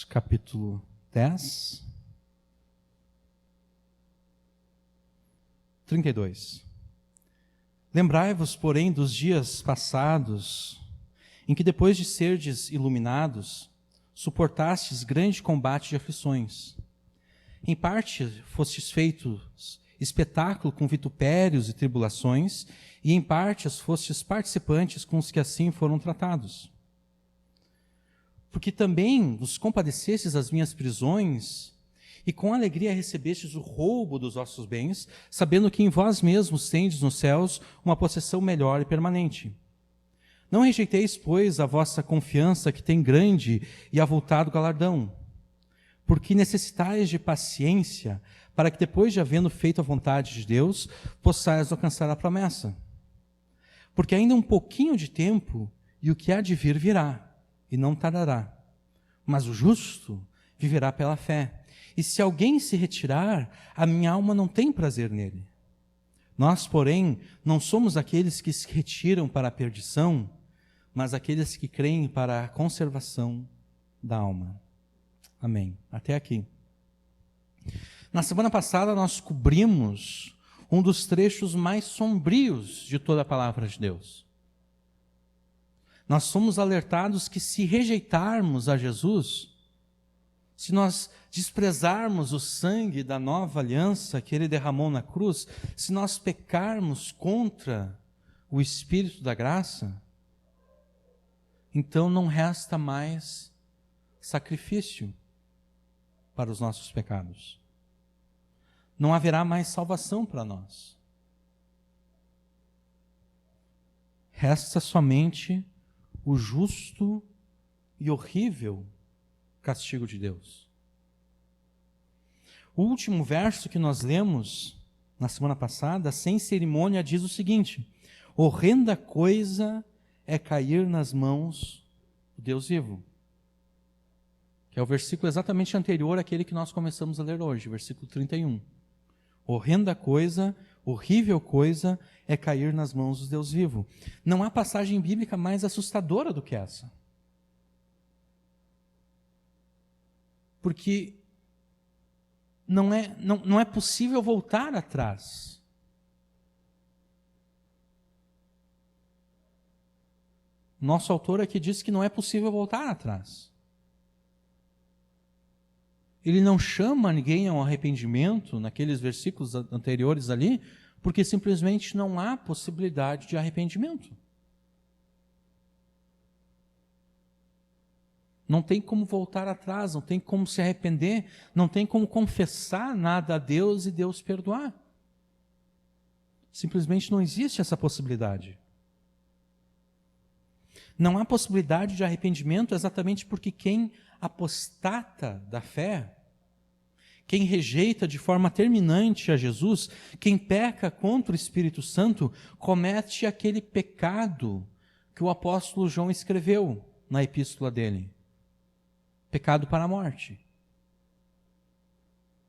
Capítulo 10, 32. Lembrai-vos, porém, dos dias passados, em que depois de serdes iluminados, suportastes grande combate de aflições. Em parte fostes feitos espetáculo com vitupérios e tribulações, e em parte as fostes participantes com os que assim foram tratados. Porque também vos compadecestes das minhas prisões, e com alegria recebestes o roubo dos vossos bens, sabendo que em vós mesmos tendes nos céus uma possessão melhor e permanente. Não rejeiteis, pois, a vossa confiança, que tem grande e avultado galardão, porque necessitais de paciência, para que depois de havendo feito a vontade de Deus, possais alcançar a promessa. Porque ainda um pouquinho de tempo, e o que há de vir virá, e não tardará. Mas o justo viverá pela fé. E se alguém se retirar, a minha alma não tem prazer nele. Nós, porém, não somos aqueles que se retiram para a perdição, mas aqueles que creem para a conservação da alma. Amém. Até aqui. Na semana passada nós cobrimos um dos trechos mais sombrios de toda a palavra de Deus. Nós somos alertados que se rejeitarmos a Jesus, se nós desprezarmos o sangue da nova aliança que Ele derramou na cruz, se nós pecarmos contra o Espírito da graça, então não resta mais sacrifício para os nossos pecados. Não haverá mais salvação para nós. Resta somente o justo e horrível castigo de Deus. O último verso que nós lemos na semana passada, sem cerimônia, diz o seguinte: horrenda coisa é cair nas mãos do Deus vivo. Que é o versículo exatamente anterior àquele que nós começamos a ler hoje, versículo 31. Horrenda coisa, horrível coisa é cair nas mãos do Deus vivo. Não há passagem bíblica mais assustadora do que essa. Porque não é possível voltar atrás. Nosso autor aqui diz que não é possível voltar atrás. Ele não chama ninguém ao arrependimento, naqueles versículos anteriores ali, porque simplesmente não há possibilidade de arrependimento. Não tem como voltar atrás, não tem como se arrepender, não tem como confessar nada a Deus e Deus perdoar. Simplesmente não existe essa possibilidade. Não há possibilidade de arrependimento exatamente porque quem apostata da fé, quem rejeita de forma terminante a Jesus, quem peca contra o Espírito Santo, comete aquele pecado que o apóstolo João escreveu na epístola dele. Pecado para a morte.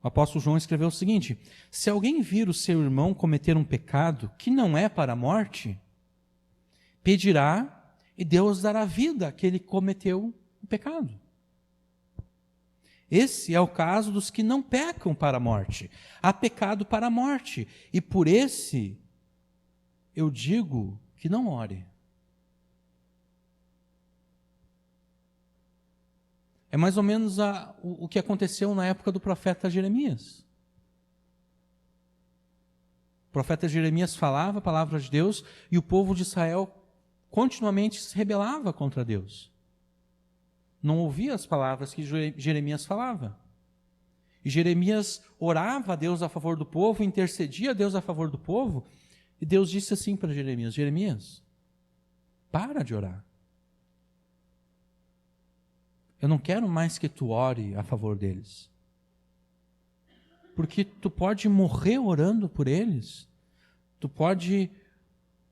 O apóstolo João escreveu o seguinte: se alguém vir o seu irmão cometer um pecado que não é para a morte, pedirá e Deus dará vida àquele que cometeu o pecado. Esse é o caso dos que não pecam para a morte. Há pecado para a morte. E por esse, eu digo que não ore. É mais ou menos o que aconteceu na época do profeta Jeremias. O profeta Jeremias falava a palavra de Deus e o povo de Israel continuamente se rebelava contra Deus. Não ouvia as palavras que Jeremias falava. E Jeremias orava a Deus a favor do povo, intercedia a Deus a favor do povo, e Deus disse assim para Jeremias: Jeremias, para de orar. Eu não quero mais que tu ore a favor deles. Porque tu pode morrer orando por eles, tu pode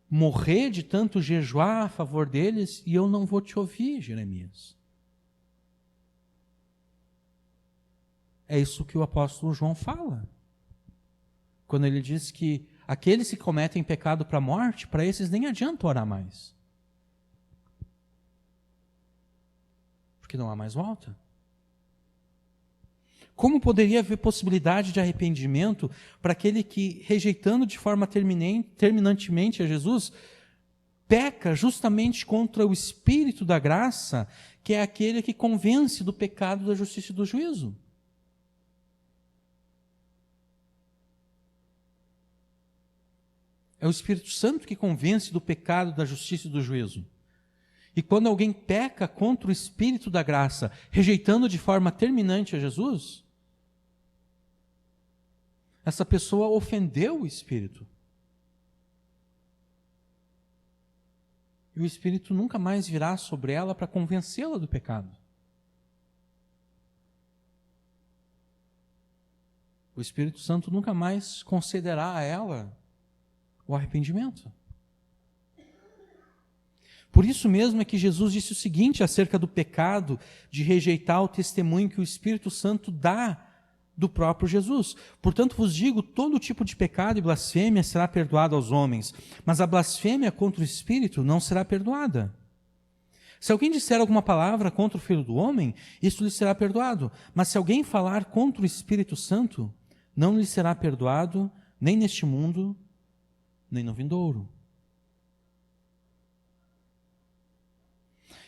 morrer de tanto jejuar a favor deles, e eu não vou te ouvir, Jeremias. É isso que o apóstolo João fala. Quando ele diz que aqueles que cometem pecado para a morte, para esses nem adianta orar mais. Porque não há mais volta. Como poderia haver possibilidade de arrependimento para aquele que, rejeitando de forma terminantemente a Jesus, peca justamente contra o Espírito da graça, que é aquele que convence do pecado, da justiça e do juízo? É o Espírito Santo que convence do pecado, da justiça e do juízo. E quando alguém peca contra o Espírito da graça, rejeitando de forma terminante a Jesus, essa pessoa ofendeu o Espírito. E o Espírito nunca mais virá sobre ela para convencê-la do pecado. O Espírito Santo nunca mais concederá a ela o arrependimento. Por isso mesmo é que Jesus disse o seguinte acerca do pecado de rejeitar o testemunho que o Espírito Santo dá do próprio Jesus. Portanto, vos digo, todo tipo de pecado e blasfêmia será perdoado aos homens, mas a blasfêmia contra o Espírito não será perdoada. Se alguém disser alguma palavra contra o Filho do Homem, isso lhe será perdoado. Mas se alguém falar contra o Espírito Santo, não lhe será perdoado, nem neste mundo, nem no vindouro.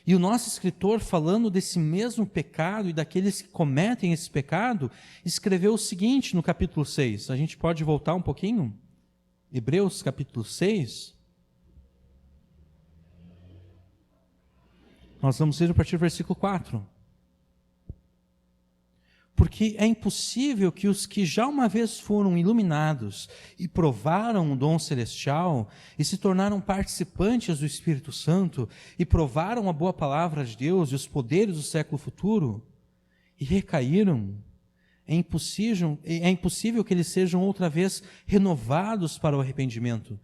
E o nosso escritor, falando desse mesmo pecado e daqueles que cometem esse pecado, escreveu o seguinte no capítulo 6. A gente pode voltar um pouquinho? Hebreus capítulo 6. Nós vamos ler a partir do versículo 4. Porque é impossível que os que já uma vez foram iluminados e provaram o dom celestial e se tornaram participantes do Espírito Santo e provaram a boa palavra de Deus e os poderes do século futuro e recaíram, é impossível que eles sejam outra vez renovados para o arrependimento.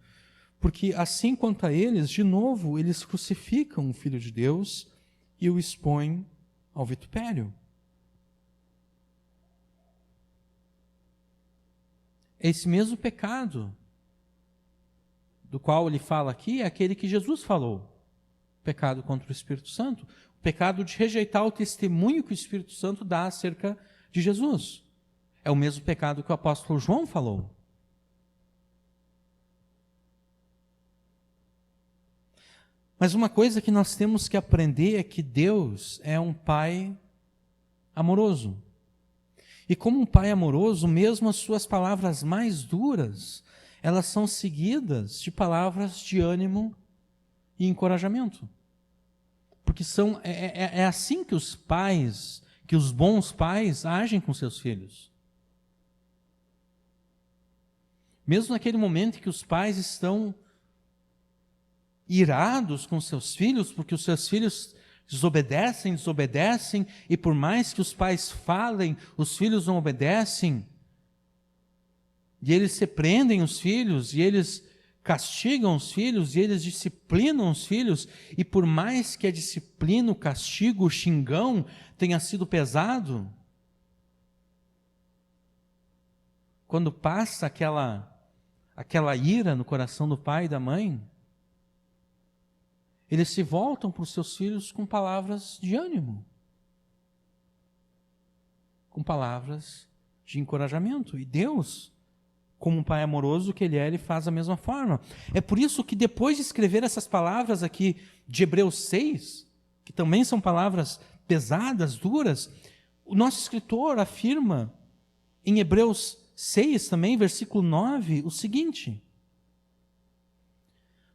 Porque assim quanto a eles, de novo, eles crucificam o Filho de Deus e o expõem ao vitupério. Esse mesmo pecado do qual ele fala aqui é aquele que Jesus falou. O pecado contra o Espírito Santo. O pecado de rejeitar o testemunho que o Espírito Santo dá acerca de Jesus. É o mesmo pecado que o apóstolo João falou. Mas uma coisa que nós temos que aprender é que Deus é um Pai amoroso. E como um pai amoroso, mesmo as suas palavras mais duras, elas são seguidas de palavras de ânimo e encorajamento. Porque é assim que os pais, que os bons pais agem com seus filhos. Mesmo naquele momento que os pais estão irados com seus filhos, porque os seus filhos desobedecem, e por mais que os pais falem, os filhos não obedecem, e eles repreendem os filhos, e eles castigam os filhos, e eles disciplinam os filhos, e por mais que a disciplina, o castigo, o xingão tenha sido pesado, quando passa aquela ira no coração do pai e da mãe, eles se voltam para os seus filhos com palavras de ânimo, com palavras de encorajamento. E Deus, como um pai amoroso que ele faz da mesma forma. É por isso que depois de escrever essas palavras aqui de Hebreus 6, que também são palavras pesadas, duras, o nosso escritor afirma em Hebreus 6 também, versículo 9, o seguinte: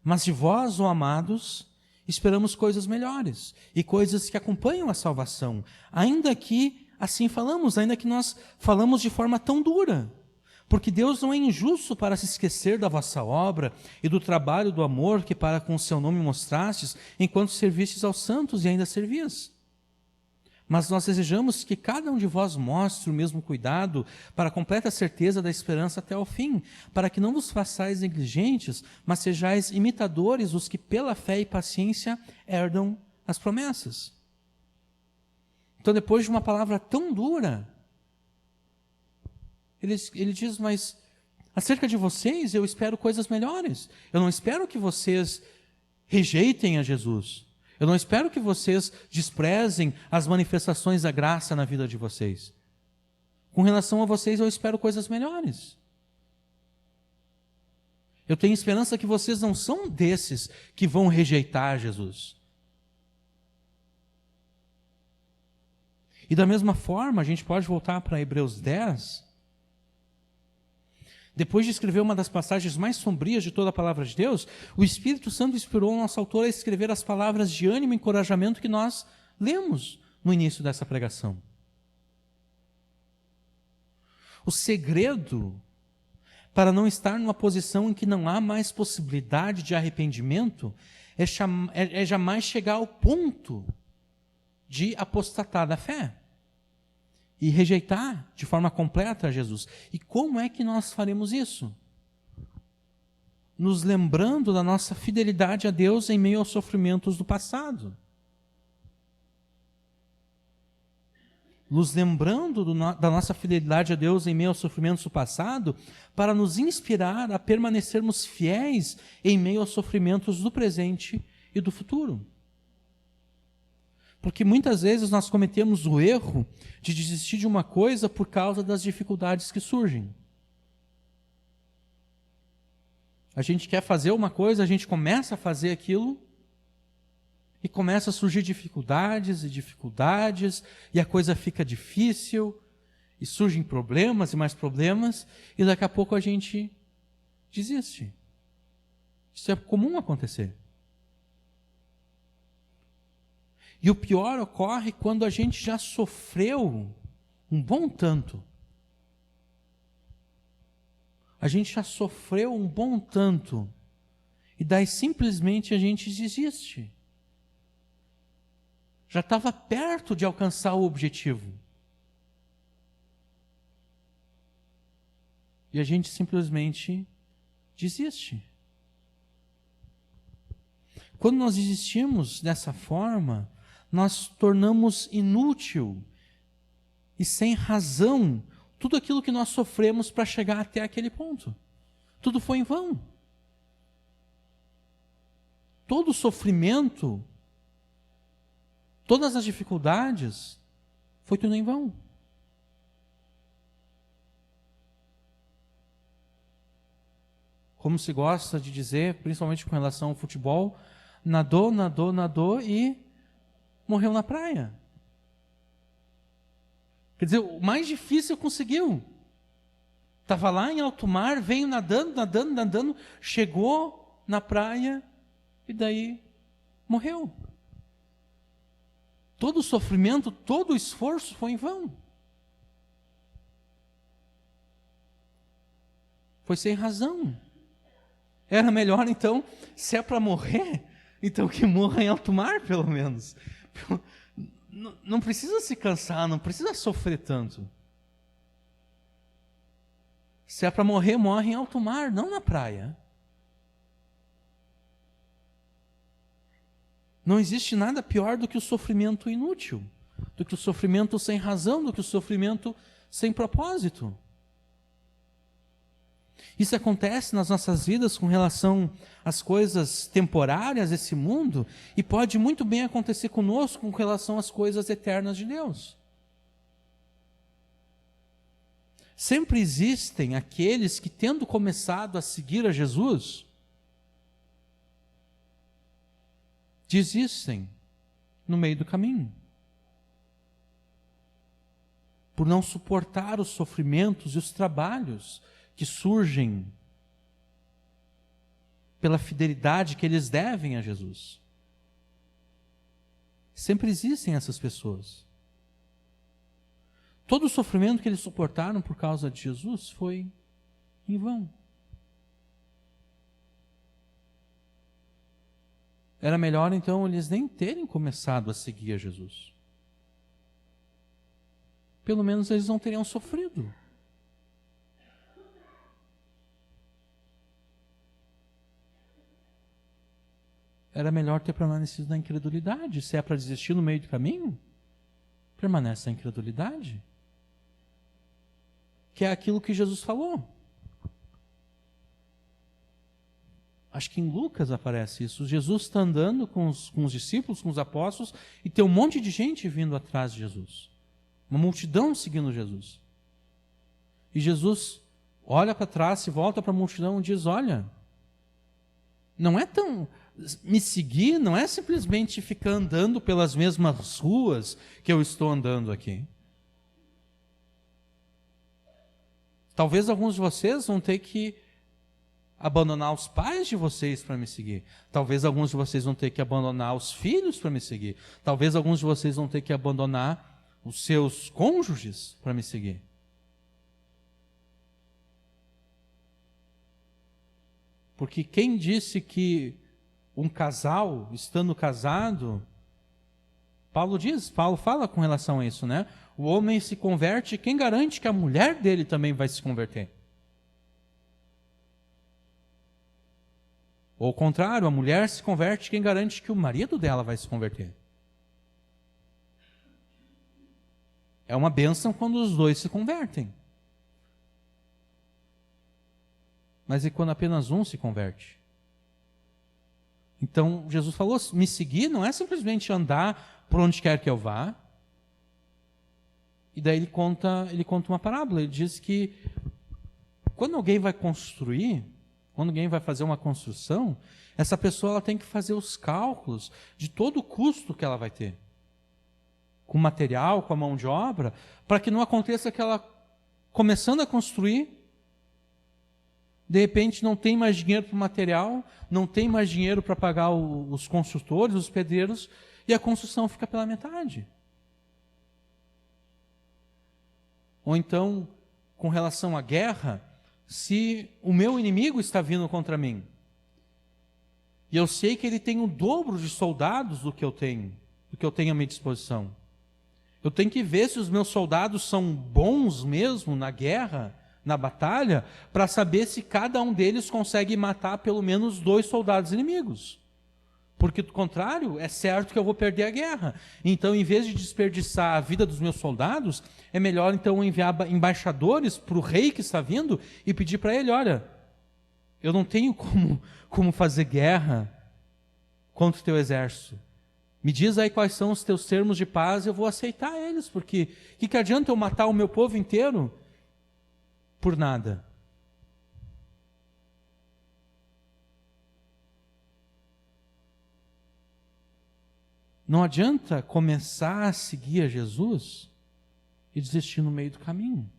mas de vós, ó amados, esperamos coisas melhores e coisas que acompanham a salvação, ainda que assim falamos, ainda que nós falamos de forma tão dura, porque Deus não é injusto para se esquecer da vossa obra e do trabalho do amor que para com o seu nome mostrastes, enquanto servistes aos santos e ainda servis. Mas nós desejamos que cada um de vós mostre o mesmo cuidado para a completa certeza da esperança até ao fim, para que não vos façais negligentes, mas sejais imitadores dos que pela fé e paciência herdam as promessas. Então, depois de uma palavra tão dura, ele diz, mas acerca de vocês eu espero coisas melhores. Eu não espero que vocês rejeitem a Jesus. Eu não espero que vocês desprezem as manifestações da graça na vida de vocês. Com relação a vocês, eu espero coisas melhores. Eu tenho esperança que vocês não são desses que vão rejeitar Jesus. E da mesma forma, a gente pode voltar para Hebreus 10. Depois de escrever uma das passagens mais sombrias de toda a palavra de Deus, o Espírito Santo inspirou o nosso autor a escrever as palavras de ânimo e encorajamento que nós lemos no início dessa pregação. O segredo para não estar numa posição em que não há mais possibilidade de arrependimento é jamais chegar ao ponto de apostatar da fé e rejeitar de forma completa a Jesus. E como é que nós faremos isso? Nos lembrando da nossa fidelidade a Deus em meio aos sofrimentos do passado. Nos lembrando da nossa fidelidade a Deus em meio aos sofrimentos do passado, para nos inspirar a permanecermos fiéis em meio aos sofrimentos do presente e do futuro. Porque muitas vezes nós cometemos o erro de desistir de uma coisa por causa das dificuldades que surgem. A gente quer fazer uma coisa, a gente começa a fazer aquilo, e começa a surgir dificuldades, e a coisa fica difícil, e surgem problemas e mais problemas, e daqui a pouco a gente desiste. Isso é comum acontecer. E o pior ocorre quando a gente já sofreu um bom tanto. A gente já sofreu um bom tanto, e daí simplesmente a gente desiste. Já estava perto de alcançar o objetivo. E a gente simplesmente desiste. Quando nós desistimos dessa forma, nós tornamos inútil e sem razão tudo aquilo que nós sofremos para chegar até aquele ponto. Tudo foi em vão. Todo o sofrimento, todas as dificuldades, foi tudo em vão. Como se gosta de dizer, principalmente com relação ao futebol, nadou e morreu na praia. Quer dizer, o mais difícil conseguiu. Estava lá em alto mar, veio nadando, chegou na praia e daí morreu. Todo o sofrimento, todo o esforço foi em vão. Foi sem razão. Era melhor, então, se é para morrer, então que morra em alto mar, pelo menos. Não precisa se cansar, não precisa sofrer tanto. Se é para morrer, morre em alto mar, não na praia. Não existe nada pior do que o sofrimento inútil, do que o sofrimento sem razão, do que o sofrimento sem propósito. Isso acontece nas nossas vidas com relação às coisas temporárias desse mundo e pode muito bem acontecer conosco com relação às coisas eternas de Deus. Sempre existem aqueles que, tendo começado a seguir a Jesus, desistem no meio do caminho, por não suportar os sofrimentos e os trabalhos que surgem pela fidelidade que eles devem a Jesus. Sempre existem essas pessoas. Todo o sofrimento que eles suportaram por causa de Jesus foi em vão. Era melhor então eles nem terem começado a seguir a Jesus. Pelo menos eles não teriam sofrido. Era melhor ter permanecido na incredulidade. Se é para desistir no meio do caminho, permanece na incredulidade. Que é aquilo que Jesus falou. Acho que em Lucas aparece isso. Jesus está andando com os discípulos, com os apóstolos, e tem um monte de gente vindo atrás de Jesus. Uma multidão seguindo Jesus. E Jesus olha para trás, se volta para a multidão e diz: olha, não é tão... Me seguir não é simplesmente ficar andando pelas mesmas ruas que eu estou andando aqui. Talvez alguns de vocês vão ter que abandonar os pais de vocês para me seguir. Talvez alguns de vocês vão ter que abandonar os filhos para me seguir. Talvez alguns de vocês vão ter que abandonar os seus cônjuges para me seguir. Porque quem disse que um casal, estando casado, Paulo fala com relação a isso, né? O homem se converte, quem garante que a mulher dele também vai se converter? Ou ao contrário, a mulher se converte, quem garante que o marido dela vai se converter? É uma bênção quando os dois se convertem. Mas e quando apenas um se converte? Então, Jesus falou, me seguir não é simplesmente andar por onde quer que eu vá. E daí ele conta uma parábola. Ele diz que quando alguém vai construir, quando alguém vai fazer uma construção, essa pessoa ela tem que fazer os cálculos de todo o custo que ela vai ter. Com o material, com a mão de obra, para que não aconteça que ela, começando a construir, de repente não tem mais dinheiro para o material, não tem mais dinheiro para pagar os construtores, os pedreiros, e a construção fica pela metade. Ou então, com relação à guerra, se o meu inimigo está vindo contra mim, e eu sei que ele tem o dobro de soldados do que eu tenho à minha disposição, eu tenho que ver se os meus soldados são bons mesmo na guerra, na batalha, para saber se cada um deles consegue matar pelo menos 2 soldados inimigos. Porque, do contrário, é certo que eu vou perder a guerra. Então, em vez de desperdiçar a vida dos meus soldados, é melhor, então, enviar embaixadores para o rei que está vindo e pedir para ele, olha, eu não tenho como fazer guerra contra o teu exército. Me diz aí quais são os teus termos de paz e eu vou aceitar eles, porque que adianta eu matar o meu povo inteiro por nada? Não adianta começar a seguir a Jesus e desistir no meio do caminho.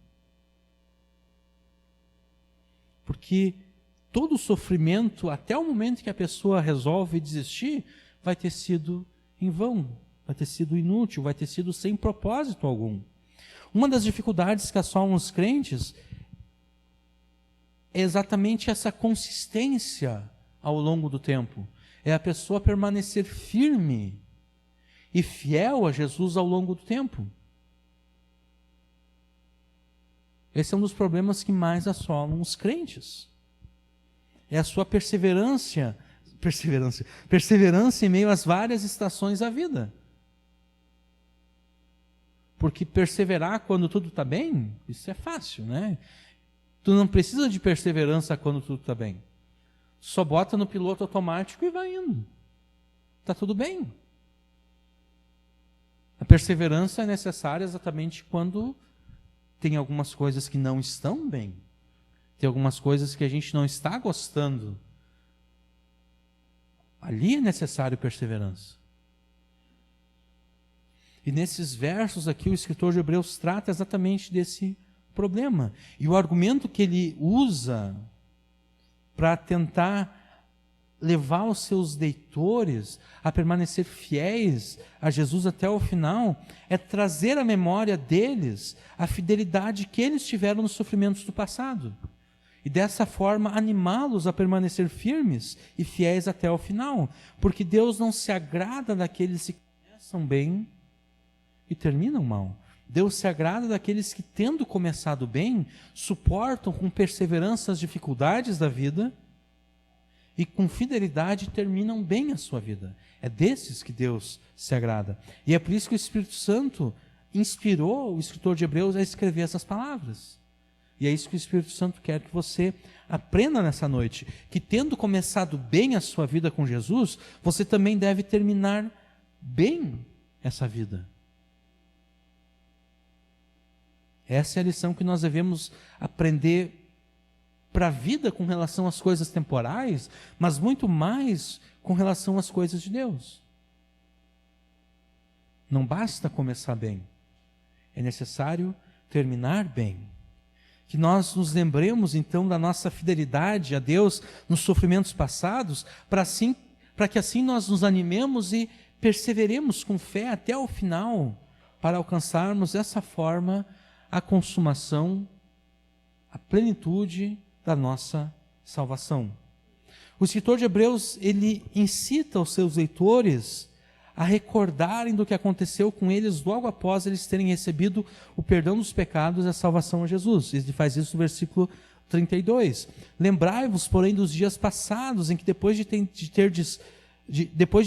Porque todo o sofrimento, até o momento que a pessoa resolve desistir, vai ter sido em vão, vai ter sido inútil, vai ter sido sem propósito algum. Uma das dificuldades que assolam os crentes é exatamente essa consistência ao longo do tempo. É a pessoa permanecer firme e fiel a Jesus ao longo do tempo. Esse é um dos problemas que mais assolam os crentes. É a sua perseverança em meio às várias estações da vida. Porque perseverar quando tudo está bem, isso é fácil, né? Tu não precisa de perseverança quando tudo está bem. Só bota no piloto automático e vai indo. Está tudo bem. A perseverança é necessária exatamente quando tem algumas coisas que não estão bem. Tem algumas coisas que a gente não está gostando. Ali é necessário perseverança. E nesses versos aqui, o escritor de Hebreus trata exatamente desse problema. E o argumento que ele usa para tentar levar os seus leitores a permanecer fiéis a Jesus até o final é trazer à memória deles a fidelidade que eles tiveram nos sofrimentos do passado. E dessa forma animá-los a permanecer firmes e fiéis até o final. Porque Deus não se agrada daqueles que começam bem e terminam mal. Deus se agrada daqueles que, tendo começado bem, suportam com perseverança as dificuldades da vida e com fidelidade terminam bem a sua vida. É desses que Deus se agrada. E é por isso que o Espírito Santo inspirou o escritor de Hebreus a escrever essas palavras. E é isso que o Espírito Santo quer que você aprenda nessa noite, que tendo começado bem a sua vida com Jesus, você também deve terminar bem essa vida. Essa é a lição que nós devemos aprender para a vida com relação às coisas temporais, mas muito mais com relação às coisas de Deus. Não basta começar bem, é necessário terminar bem. Que nós nos lembremos então da nossa fidelidade a Deus nos sofrimentos passados, para que assim nós nos animemos e perseveremos com fé até o final, para alcançarmos dessa forma a consumação, a plenitude da nossa salvação. O escritor de Hebreus, ele incita os seus leitores a recordarem do que aconteceu com eles logo após eles terem recebido o perdão dos pecados e a salvação a Jesus. Ele faz isso no versículo 32. Lembrai-vos, porém, dos dias passados, em que depois de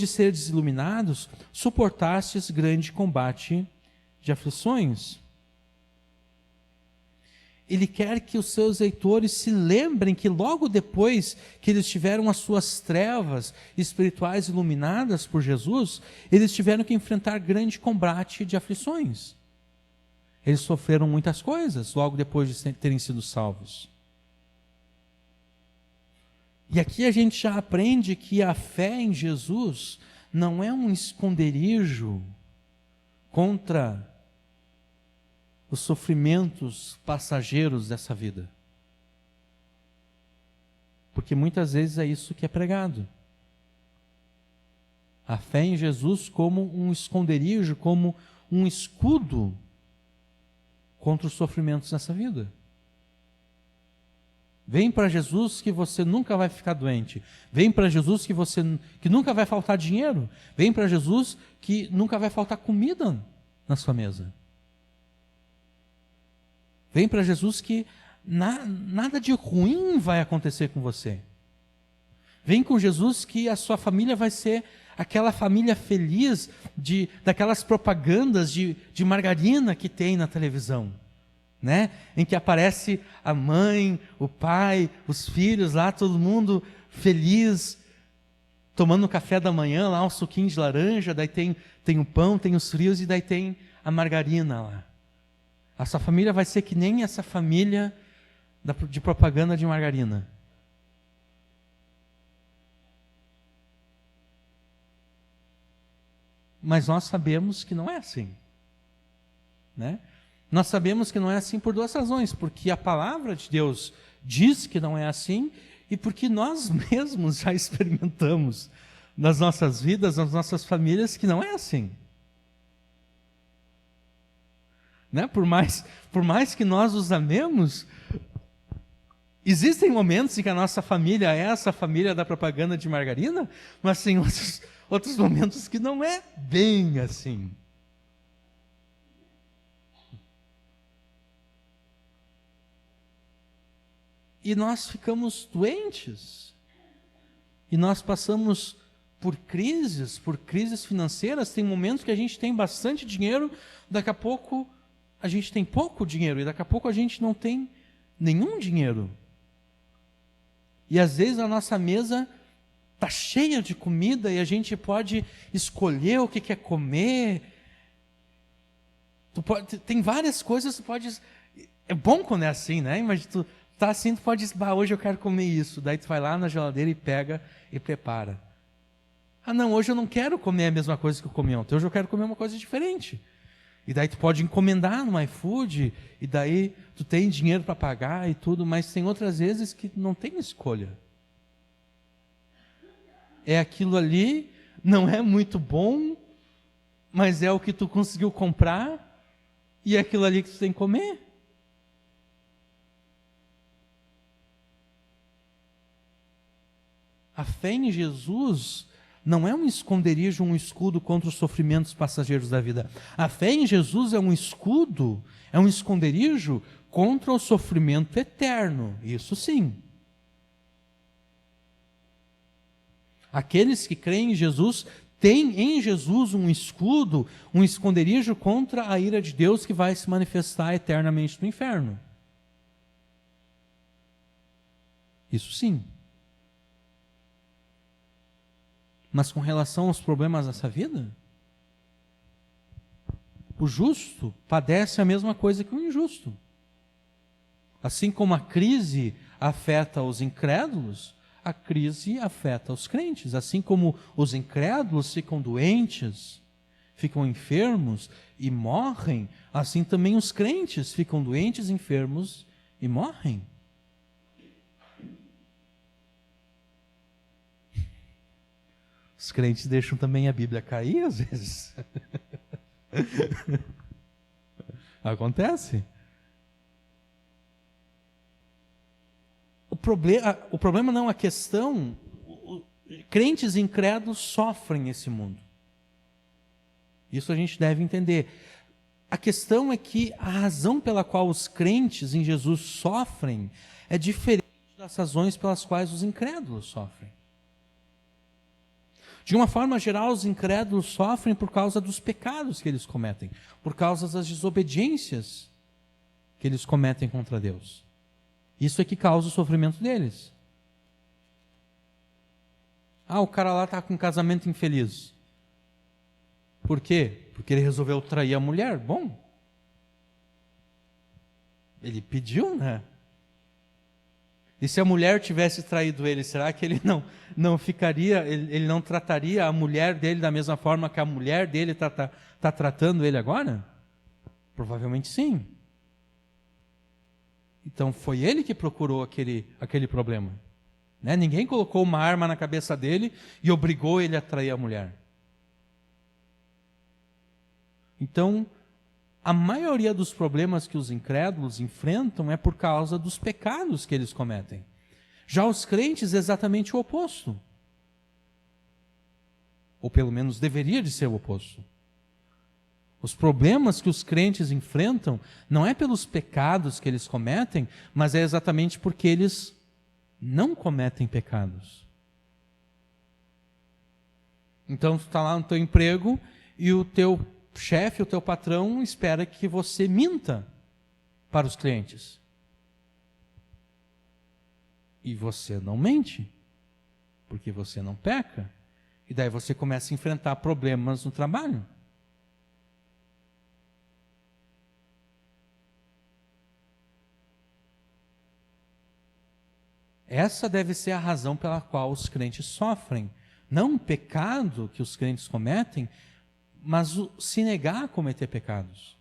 seres iluminados, suportastes grande combate de aflições. Ele quer que os seus leitores se lembrem que logo depois que eles tiveram as suas trevas espirituais iluminadas por Jesus, eles tiveram que enfrentar grande combate de aflições. Eles sofreram muitas coisas logo depois de terem sido salvos. E aqui a gente já aprende que a fé em Jesus não é um esconderijo contra os sofrimentos passageiros dessa vida. Porque muitas vezes é isso que é pregado. A fé em Jesus como um esconderijo, como um escudo contra os sofrimentos dessa vida. Vem para Jesus que você nunca vai ficar doente. Vem para Jesus que nunca vai faltar dinheiro. Vem para Jesus que nunca vai faltar comida na sua mesa. Vem para Jesus que nada de ruim vai acontecer com você. Vem com Jesus que a sua família vai ser aquela família feliz daquelas propagandas de margarina que tem na televisão, né? Em que aparece a mãe, o pai, os filhos lá, todo mundo feliz, tomando café da manhã lá, um suquinho de laranja, daí tem o pão, tem os frios e daí tem a margarina lá. A sua família vai ser que nem essa família de propaganda de margarina. Mas nós sabemos que não é assim, né? Nós sabemos que não é assim por duas razões. Porque a palavra de Deus diz que não é assim e porque nós mesmos já experimentamos nas nossas vidas, nas nossas famílias, que não é assim. Né? Por mais que nós os amemos, existem momentos em que a nossa família é essa família da propaganda de margarina, mas tem outros momentos que não é bem assim. E nós ficamos doentes, e nós passamos por crises financeiras. Tem momentos que a gente tem bastante dinheiro, daqui a pouco a gente tem pouco dinheiro, e daqui a pouco a gente não tem nenhum dinheiro. E às vezes a nossa mesa está cheia de comida e a gente pode escolher o que quer comer. Tem várias coisas, é bom quando é assim, né? Mas tu tá assim, tu pode dizer, hoje eu quero comer isso. Daí tu vai lá na geladeira e pega e prepara. Não, hoje eu não quero comer a mesma coisa que eu comi ontem, hoje eu quero comer uma coisa diferente. E daí tu pode encomendar no iFood, e daí tu tem dinheiro para pagar e tudo, mas tem outras vezes que não tem escolha. É aquilo ali, não é muito bom, mas é o que tu conseguiu comprar, e é aquilo ali que tu tem que comer. A fé em Jesus não é um esconderijo, um escudo contra os sofrimentos passageiros da vida. A fé em Jesus é um escudo, é um esconderijo contra o sofrimento eterno. Isso sim. Aqueles que creem em Jesus têm em Jesus um escudo, um esconderijo contra a ira de Deus que vai se manifestar eternamente no inferno. Isso sim. Mas com relação aos problemas dessa vida, O justo padece a mesma coisa que o injusto. Assim como a crise afeta os incrédulos, a crise afeta os crentes. Assim como os incrédulos ficam doentes, ficam enfermos e morrem, assim também os crentes ficam doentes, enfermos e morrem. Os crentes deixam também a Bíblia cair às vezes. Acontece. O problema não, a questão, crentes incrédulos sofrem nesse mundo. Isso a gente deve entender. A questão é que a razão pela qual os crentes em Jesus sofrem é diferente das razões pelas quais os incrédulos sofrem. De uma forma geral, os incrédulos sofrem por causa dos pecados que eles cometem, por causa das desobediências que eles cometem contra Deus. Isso é que causa o sofrimento deles. O cara lá está com um casamento infeliz. Por quê? Porque ele resolveu trair a mulher. Bom, ele pediu, né? E se a mulher tivesse traído ele, será que ele não ficaria, ele não trataria a mulher dele da mesma forma que a mulher dele está tratando ele agora? Provavelmente sim. Então foi ele que procurou aquele problema. Né? Ninguém colocou uma arma na cabeça dele e obrigou ele a trair a mulher. Então, a maioria dos problemas que os incrédulos enfrentam é por causa dos pecados que eles cometem. Já os crentes, exatamente o oposto. Ou pelo menos deveria de ser o oposto. Os problemas que os crentes enfrentam não é pelos pecados que eles cometem, mas é exatamente porque eles não cometem pecados. Então, tu está lá no teu emprego e o teu chefe, o teu patrão, espera que você minta para os clientes. E você não mente, porque você não peca. E daí você começa a enfrentar problemas no trabalho. Essa deve ser a razão pela qual os crentes sofrem. Não o pecado que os crentes cometem, mas se negar a cometer pecados.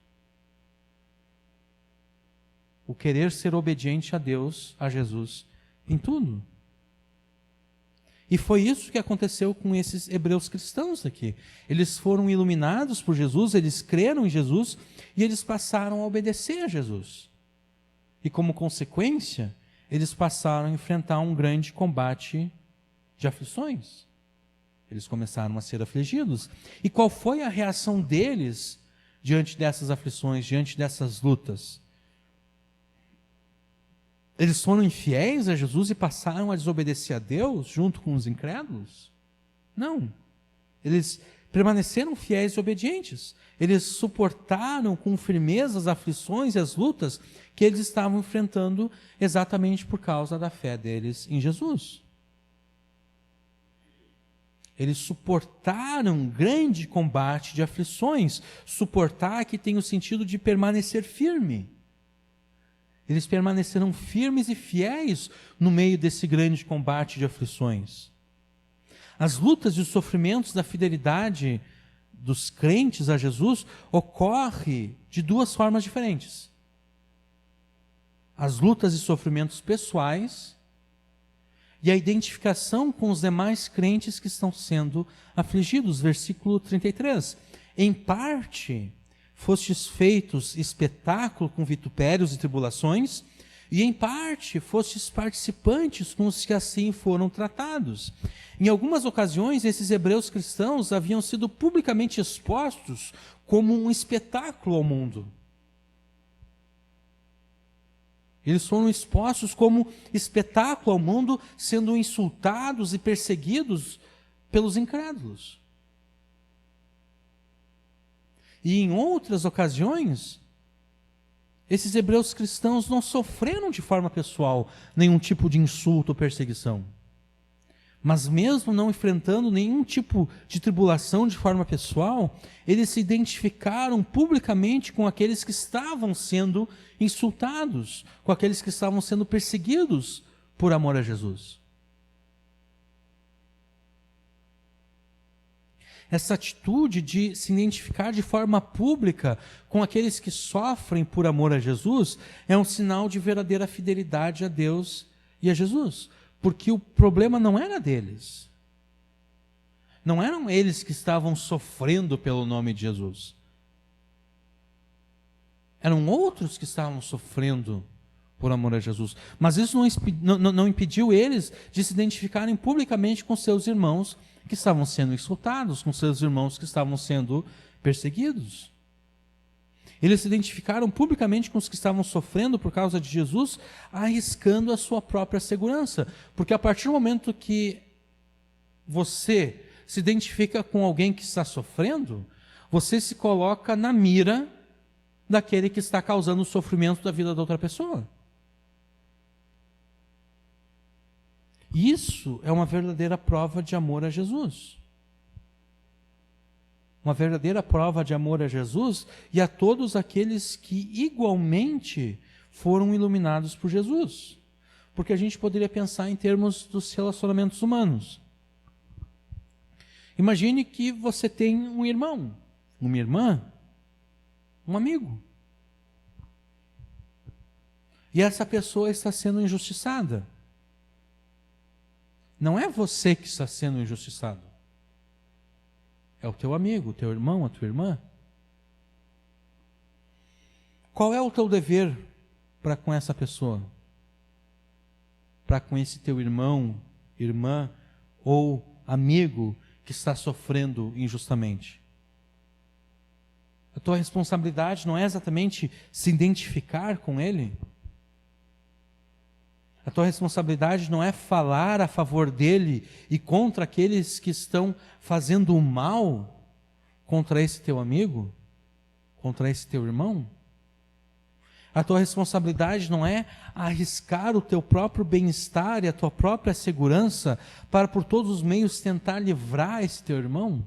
O querer ser obediente a Deus, a Jesus, em tudo. E foi isso que aconteceu com esses hebreus cristãos aqui. Eles foram iluminados por Jesus, eles creram em Jesus e eles passaram a obedecer a Jesus. E como consequência, eles passaram a enfrentar um grande combate de aflições. Eles começaram a ser afligidos. E qual foi a reação deles diante dessas aflições, diante dessas lutas? Eles foram infiéis a Jesus e passaram a desobedecer a Deus junto com os incrédulos? Não. Eles permaneceram fiéis e obedientes. Eles suportaram com firmeza as aflições e as lutas que eles estavam enfrentando exatamente por causa da fé deles em Jesus. Eles suportaram um grande combate de aflições. Suportar que tem o sentido de permanecer firme. Eles permaneceram firmes e fiéis no meio desse grande combate de aflições. As lutas e os sofrimentos da fidelidade dos crentes a Jesus ocorrem de duas formas diferentes. As lutas e sofrimentos pessoais e a identificação com os demais crentes que estão sendo afligidos. Versículo 33. Em parte, fostes feitos espetáculo com vitupérios e tribulações, e em parte fostes participantes com os que assim foram tratados. Em algumas ocasiões, esses hebreus cristãos haviam sido publicamente expostos como um espetáculo ao mundo. Eles foram expostos como espetáculo ao mundo, sendo insultados e perseguidos pelos incrédulos. E em outras ocasiões, esses hebreus cristãos não sofreram de forma pessoal nenhum tipo de insulto ou perseguição. Mas mesmo não enfrentando nenhum tipo de tribulação de forma pessoal, eles se identificaram publicamente com aqueles que estavam sendo insultados, com aqueles que estavam sendo perseguidos por amor a Jesus. Essa atitude de se identificar de forma pública com aqueles que sofrem por amor a Jesus é um sinal de verdadeira fidelidade a Deus e a Jesus. Porque o problema não era deles. Não eram eles que estavam sofrendo pelo nome de Jesus. Eram outros que estavam sofrendo por amor a Jesus. Mas isso não impediu eles de se identificarem publicamente com seus irmãos que estavam sendo insultados, com seus irmãos que estavam sendo perseguidos. Eles se identificaram publicamente com os que estavam sofrendo por causa de Jesus, arriscando a sua própria segurança. Porque a partir do momento que você se identifica com alguém que está sofrendo, você se coloca na mira daquele que está causando o sofrimento da vida da outra pessoa. Isso é uma verdadeira prova de amor a Jesus. Uma verdadeira prova de amor a Jesus e a todos aqueles que igualmente foram iluminados por Jesus. Porque a gente poderia pensar em termos dos relacionamentos humanos. Imagine que você tem um irmão, uma irmã, um amigo. E essa pessoa está sendo injustiçada. Não é você que está sendo injustiçado. É o teu amigo, o teu irmão, a tua irmã. Qual é o teu dever para com essa pessoa? Para com esse teu irmão, irmã ou amigo que está sofrendo injustamente? A tua responsabilidade não é exatamente se identificar com ele? A tua responsabilidade não é falar a favor dele e contra aqueles que estão fazendo o mal contra esse teu amigo, contra esse teu irmão? A tua responsabilidade não é arriscar o teu próprio bem-estar e a tua própria segurança para por todos os meios tentar livrar esse teu irmão?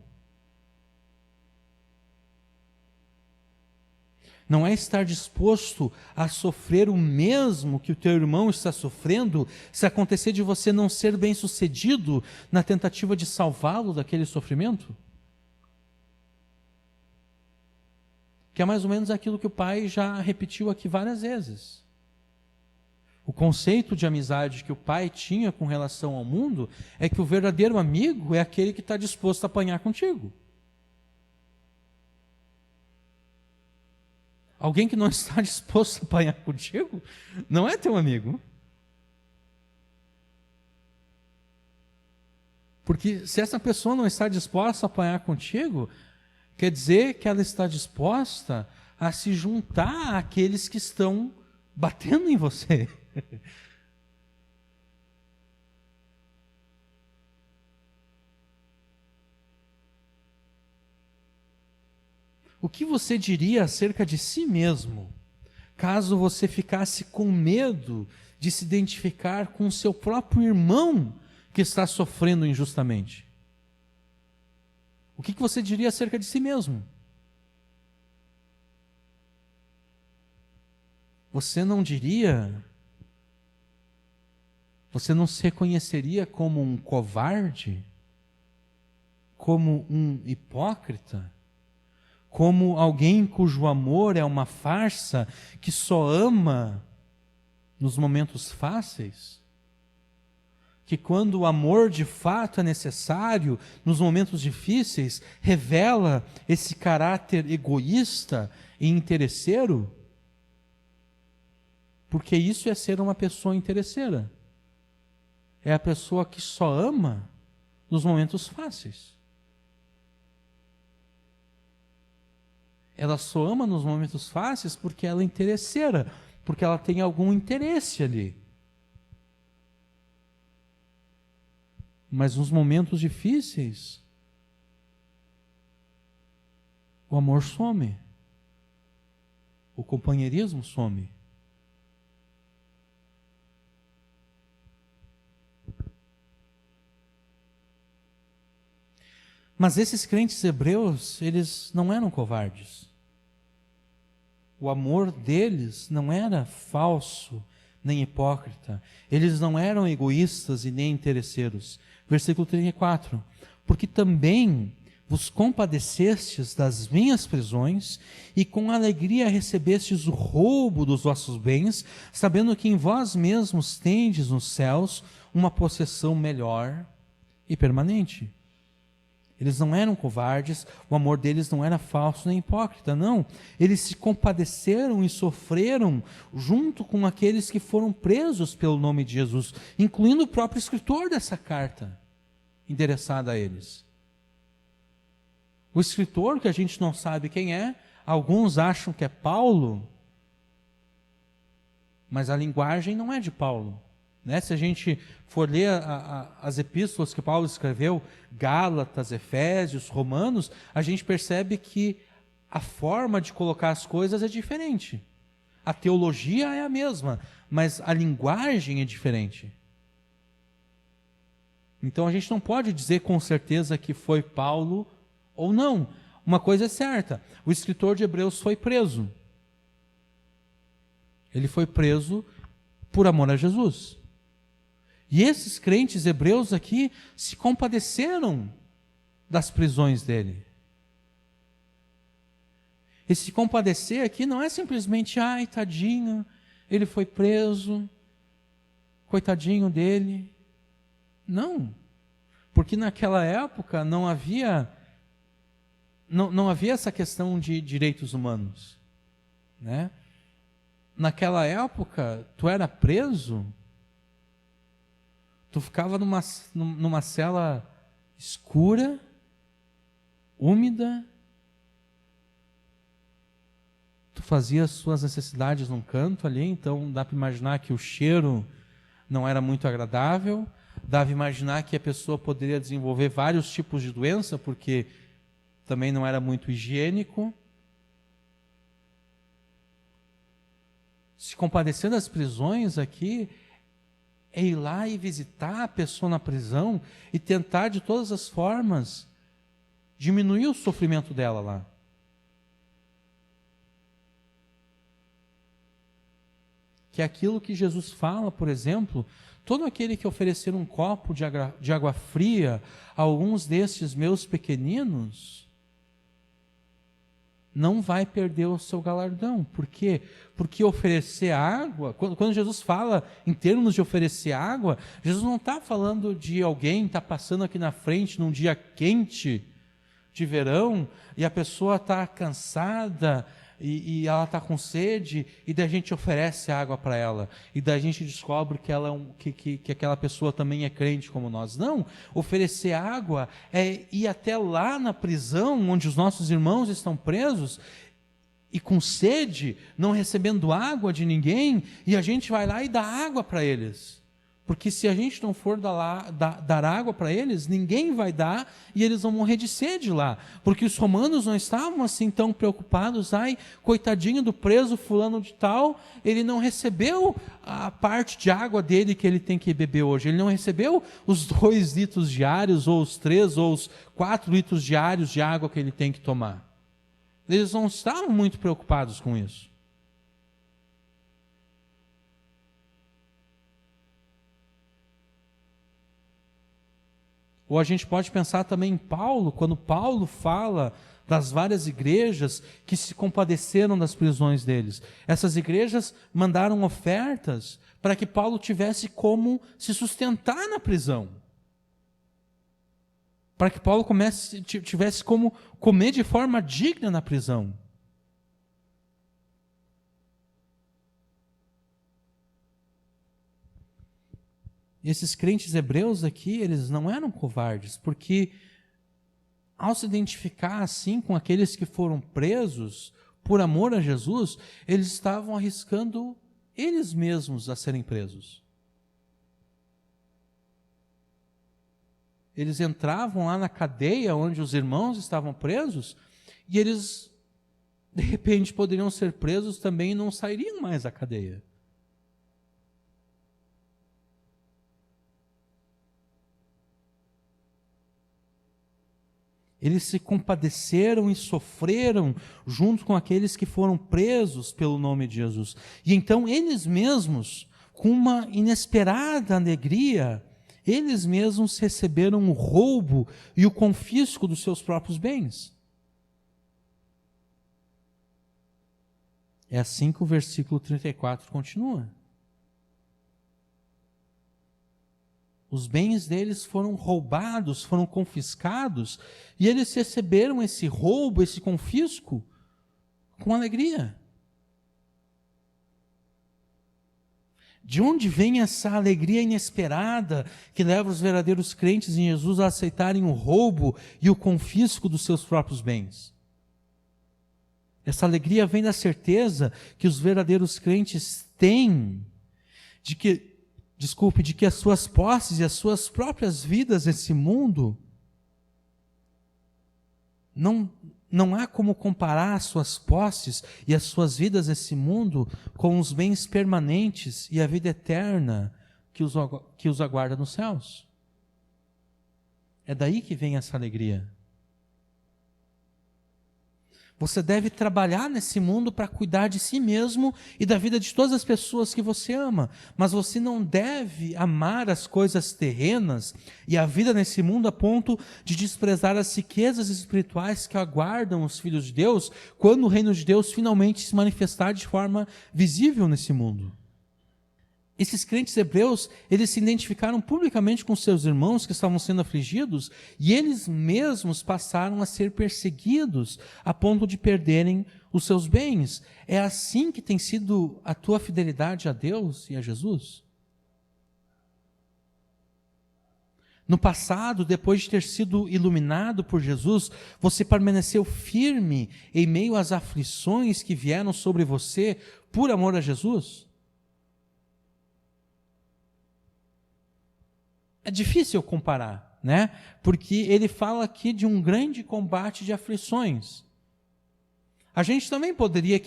Não é estar disposto a sofrer o mesmo que o teu irmão está sofrendo, se acontecer de você não ser bem-sucedido na tentativa de salvá-lo daquele sofrimento? Que é mais ou menos aquilo que o pai já repetiu aqui várias vezes. O conceito de amizade que o pai tinha com relação ao mundo é que o verdadeiro amigo é aquele que está disposto a apanhar contigo. Alguém que não está disposto a apanhar contigo não é teu amigo. Porque se essa pessoa não está disposta a apanhar contigo, quer dizer que ela está disposta a se juntar àqueles que estão batendo em você. O que você diria acerca de si mesmo, caso você ficasse com medo de se identificar com o seu próprio irmão que está sofrendo injustamente? O que você diria acerca de si mesmo? Você não diria, você não se reconheceria como um covarde? Como um hipócrita? Como alguém cujo amor é uma farsa, que só ama nos momentos fáceis? Que quando o amor de fato é necessário, nos momentos difíceis, revela esse caráter egoísta e interesseiro? Porque isso é ser uma pessoa interesseira. É a pessoa que só ama nos momentos fáceis. Ela só ama nos momentos fáceis porque ela é interesseira, porque ela tem algum interesse ali. Mas nos momentos difíceis, o amor some, o companheirismo some. Mas esses crentes hebreus, eles não eram covardes. O amor deles não era falso nem hipócrita. Eles não eram egoístas e nem interesseiros. Versículo 34. Porque também vos compadecestes das minhas prisões, e com alegria recebestes o roubo dos vossos bens, sabendo que em vós mesmos tendes nos céus uma possessão melhor e permanente. Eles não eram covardes, o amor deles não era falso nem hipócrita, não. Eles se compadeceram e sofreram junto com aqueles que foram presos pelo nome de Jesus, incluindo o próprio escritor dessa carta, endereçada a eles. O escritor, que a gente não sabe quem é, alguns acham que é Paulo, mas a linguagem não é de Paulo. Né? Se a gente for ler as epístolas que Paulo escreveu, Gálatas, Efésios, Romanos, a gente percebe que a forma de colocar as coisas é diferente. A teologia é a mesma, mas a linguagem é diferente. Então a gente não pode dizer com certeza que foi Paulo ou não. Uma coisa é certa, o escritor de Hebreus foi preso. Ele foi preso por amor a Jesus. E esses crentes hebreus aqui se compadeceram das prisões dele. E se compadecer aqui não é simplesmente, ai, tadinho, ele foi preso, coitadinho dele. Não, porque naquela época não havia essa questão de direitos humanos, né? Naquela época, tu era preso, tu ficava numa cela escura, úmida, tu fazia as suas necessidades num canto ali, então dá para imaginar que o cheiro não era muito agradável, dá para imaginar que a pessoa poderia desenvolver vários tipos de doença, porque também não era muito higiênico. Se compadecer das prisões aqui é ir lá e visitar a pessoa na prisão e tentar de todas as formas diminuir o sofrimento dela lá. Que é aquilo que Jesus fala, por exemplo, todo aquele que oferecer um copo de água fria a alguns destes meus pequeninos, não vai perder o seu galardão. Por quê? Porque oferecer água, quando Jesus fala em termos de oferecer água, Jesus não está falando de alguém que está passando aqui na frente num dia quente de verão, e a pessoa está cansada, e ela está com sede, e daí a gente oferece água para ela, e daí a gente descobre que, que aquela pessoa também é crente como nós. Não, oferecer água é ir até lá na prisão, onde os nossos irmãos estão presos, e com sede, não recebendo água de ninguém, e a gente vai lá e dá água para eles. Porque se a gente não for dar água para eles, ninguém vai dar e eles vão morrer de sede lá. Porque os romanos não estavam assim tão preocupados. Ai, coitadinho do preso fulano de tal, ele não recebeu a parte de água dele que ele tem que beber hoje. Ele não recebeu os 2 litros diários, ou os 3, ou os 4 litros diários de água que ele tem que tomar. Eles não estavam muito preocupados com isso. Ou a gente pode pensar também em Paulo, quando Paulo fala das várias igrejas que se compadeceram das prisões deles. Essas igrejas mandaram ofertas para que Paulo tivesse como se sustentar na prisão. Para que Paulo tivesse como comer de forma digna na prisão. E esses crentes hebreus aqui, eles não eram covardes, porque ao se identificar assim com aqueles que foram presos por amor a Jesus, eles estavam arriscando eles mesmos a serem presos. Eles entravam lá na cadeia onde os irmãos estavam presos, e eles, de repente, poderiam ser presos também e não sairiam mais da cadeia. Eles se compadeceram e sofreram junto com aqueles que foram presos pelo nome de Jesus. E então eles mesmos, com uma inesperada alegria, eles mesmos receberam o roubo e o confisco dos seus próprios bens. É assim que o versículo 34 continua. Os bens deles foram roubados, foram confiscados, e eles receberam esse roubo, esse confisco, com alegria. De onde vem essa alegria inesperada que leva os verdadeiros crentes em Jesus a aceitarem o roubo e o confisco dos seus próprios bens? Essa alegria vem da certeza que os verdadeiros crentes têm de que as suas posses e as suas próprias vidas nesse mundo, não há como comparar as suas posses e as suas vidas nesse mundo com os bens permanentes e a vida eterna que os aguarda nos céus. É daí que vem essa alegria. Você deve trabalhar nesse mundo para cuidar de si mesmo e da vida de todas as pessoas que você ama. Mas você não deve amar as coisas terrenas e a vida nesse mundo a ponto de desprezar as riquezas espirituais que aguardam os filhos de Deus quando o reino de Deus finalmente se manifestar de forma visível nesse mundo. Esses crentes hebreus, eles se identificaram publicamente com seus irmãos que estavam sendo afligidos e eles mesmos passaram a ser perseguidos a ponto de perderem os seus bens. É assim que tem sido a tua fidelidade a Deus e a Jesus? No passado, depois de ter sido iluminado por Jesus, você permaneceu firme em meio às aflições que vieram sobre você por amor a Jesus? É difícil comparar, né? Porque ele fala aqui de um grande combate de aflições. A gente também poderia,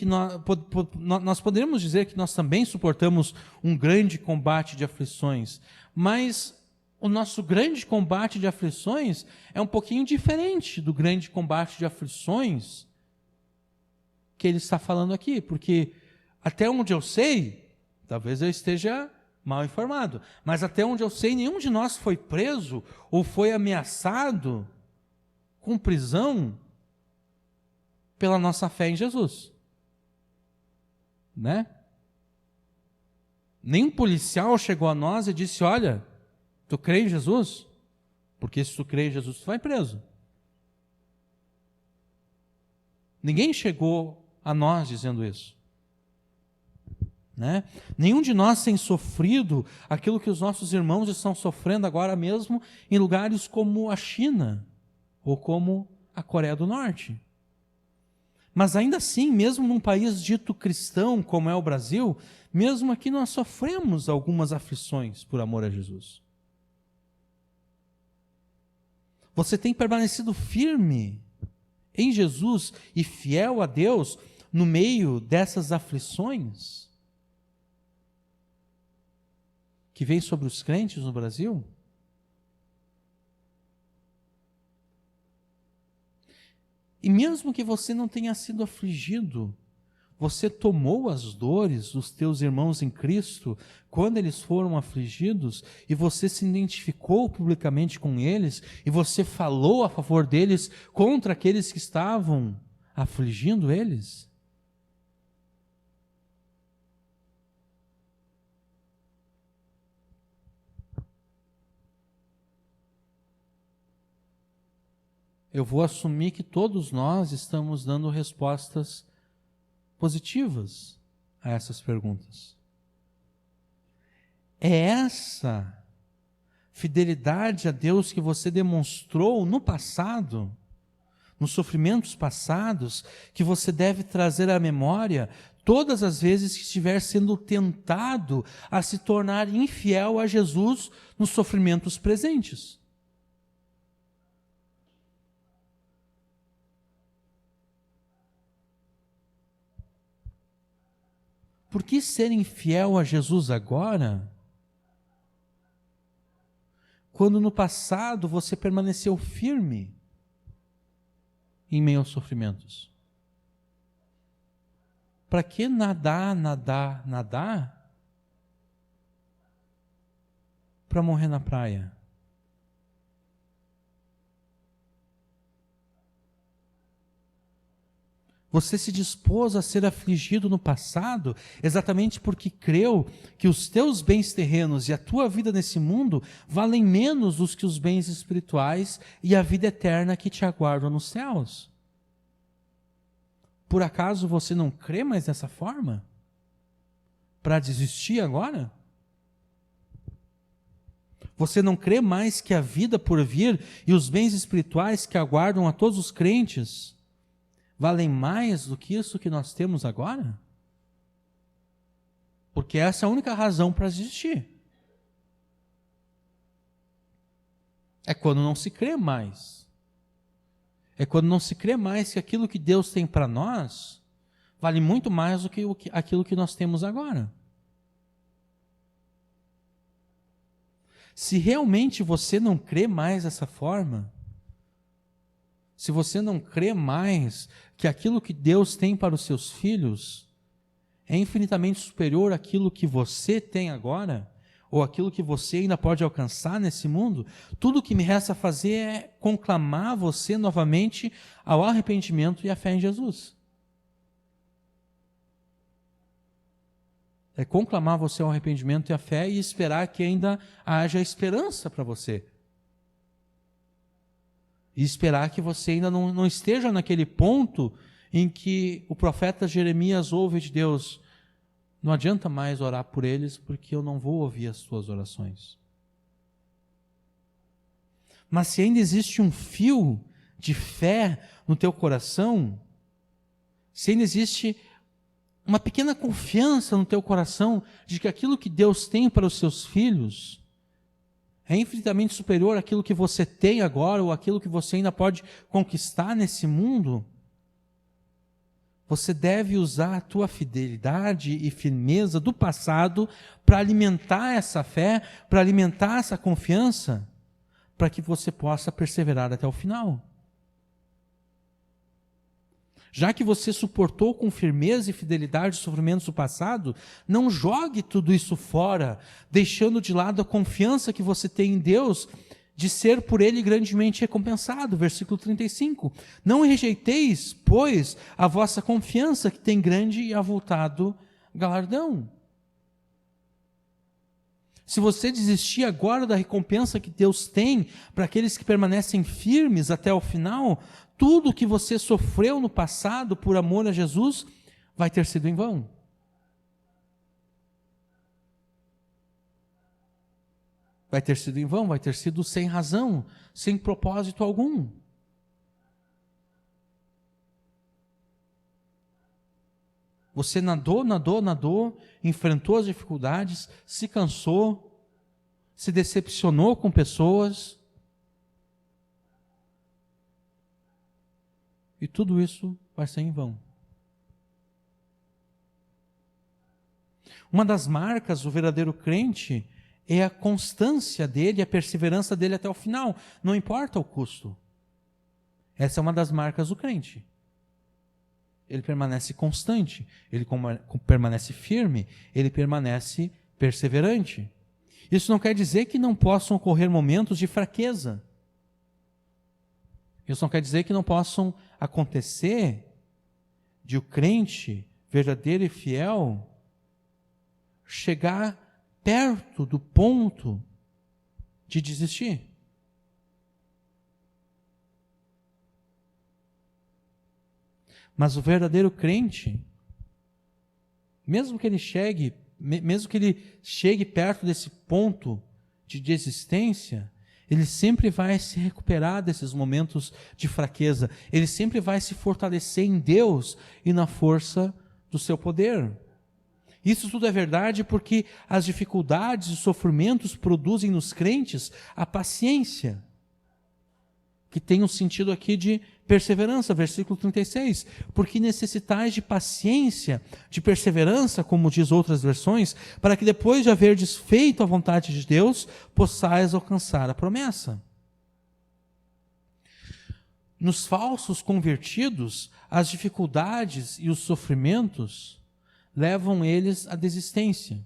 nós poderíamos dizer que nós também suportamos um grande combate de aflições, mas o nosso grande combate de aflições é um pouquinho diferente do grande combate de aflições que ele está falando aqui, porque até onde eu sei, talvez eu esteja mal informado, mas até onde eu sei, nenhum de nós foi preso ou foi ameaçado com prisão pela nossa fé em Jesus, né? Nenhum policial chegou a nós e disse: olha, tu crê em Jesus? Porque se tu crê em Jesus, tu vai preso. Ninguém chegou a nós dizendo isso. Né? Nenhum de nós tem sofrido aquilo que os nossos irmãos estão sofrendo agora mesmo em lugares como a China ou como a Coreia do Norte. Mas ainda assim, mesmo num país dito cristão como é o Brasil, mesmo aqui nós sofremos algumas aflições por amor a Jesus. Você tem permanecido firme em Jesus e fiel a Deus no meio dessas aflições que vem sobre os crentes no Brasil? E mesmo que você não tenha sido afligido, você tomou as dores dos teus irmãos em Cristo quando eles foram afligidos e você se identificou publicamente com eles e você falou a favor deles contra aqueles que estavam afligindo eles? Eu vou assumir que todos nós estamos dando respostas positivas a essas perguntas. É essa fidelidade a Deus que você demonstrou no passado, nos sofrimentos passados, que você deve trazer à memória todas as vezes que estiver sendo tentado a se tornar infiel a Jesus nos sofrimentos presentes. Por que ser infiel a Jesus agora, quando no passado você permaneceu firme? em meio aos sofrimentos? Para que nadar para morrer na praia? Você se dispôs a ser afligido no passado exatamente porque creu que os teus bens terrenos e a tua vida nesse mundo valem menos do que os bens espirituais e a vida eterna que te aguardam nos céus. Por acaso você não crê mais dessa forma? Para desistir agora? Você não crê mais que a vida por vir e os bens espirituais que aguardam a todos os crentes valem mais do que isso que nós temos agora? Porque essa é a única razão para desistir. É quando não se crê mais. É quando não se crê mais que aquilo que Deus tem para nós vale muito mais do que aquilo que nós temos agora. Se realmente você não crê mais dessa forma, se você não crê mais que aquilo que Deus tem para os seus filhos é infinitamente superior àquilo que você tem agora, ou aquilo que você ainda pode alcançar nesse mundo, tudo o que me resta fazer é conclamar você novamente ao arrependimento e à fé em Jesus. É conclamar você ao arrependimento e à fé e esperar que ainda haja esperança para você. E esperar que você ainda não esteja naquele ponto em que o profeta Jeremias ouve de Deus: não adianta mais orar por eles, porque eu não vou ouvir as tuas orações. Mas se ainda existe um fio de fé no teu coração, se ainda existe uma pequena confiança no teu coração de que aquilo que Deus tem para os seus filhos é infinitamente superior àquilo que você tem agora ou àquilo que você ainda pode conquistar nesse mundo, você deve usar a tua fidelidade e firmeza do passado para alimentar essa fé, para alimentar essa confiança, para que você possa perseverar até o final. Já que você suportou com firmeza e fidelidade os sofrimentos do passado, não jogue tudo isso fora, deixando de lado a confiança que você tem em Deus de ser por Ele grandemente recompensado. Versículo 35. Não rejeiteis, pois, a vossa confiança, que tem grande e avultado galardão. Se você desistir agora da recompensa que Deus tem para aqueles que permanecem firmes até o final, tudo que você sofreu no passado por amor a Jesus vai ter sido em vão. Vai ter sido em vão, vai ter sido sem razão, sem propósito algum. Você nadou, enfrentou as dificuldades, se cansou, se decepcionou com pessoas. E tudo isso vai ser em vão. Uma das marcas do verdadeiro crente é a constância dele, a perseverança dele até o final, não importa o custo. Essa é uma das marcas do crente. Ele permanece constante, ele permanece firme, ele permanece perseverante. Isso não quer dizer que não possam ocorrer momentos de fraqueza. Isso não quer dizer que não possam acontecer de o crente verdadeiro e fiel chegar perto do ponto de desistir. Mas o verdadeiro crente, mesmo que ele chegue perto desse ponto de desistência, ele sempre vai se recuperar desses momentos de fraqueza. Ele sempre vai se fortalecer em Deus e na força do seu poder. Isso tudo é verdade porque as dificuldades e sofrimentos produzem nos crentes a paciência, que tem um sentido aqui de perseverança, versículo 36. Porque necessitais de paciência, de perseverança, como diz outras versões, para que depois de haverdes feito a vontade de Deus, possais alcançar a promessa. nos falsos convertidos, as dificuldades e os sofrimentos levam eles à desistência.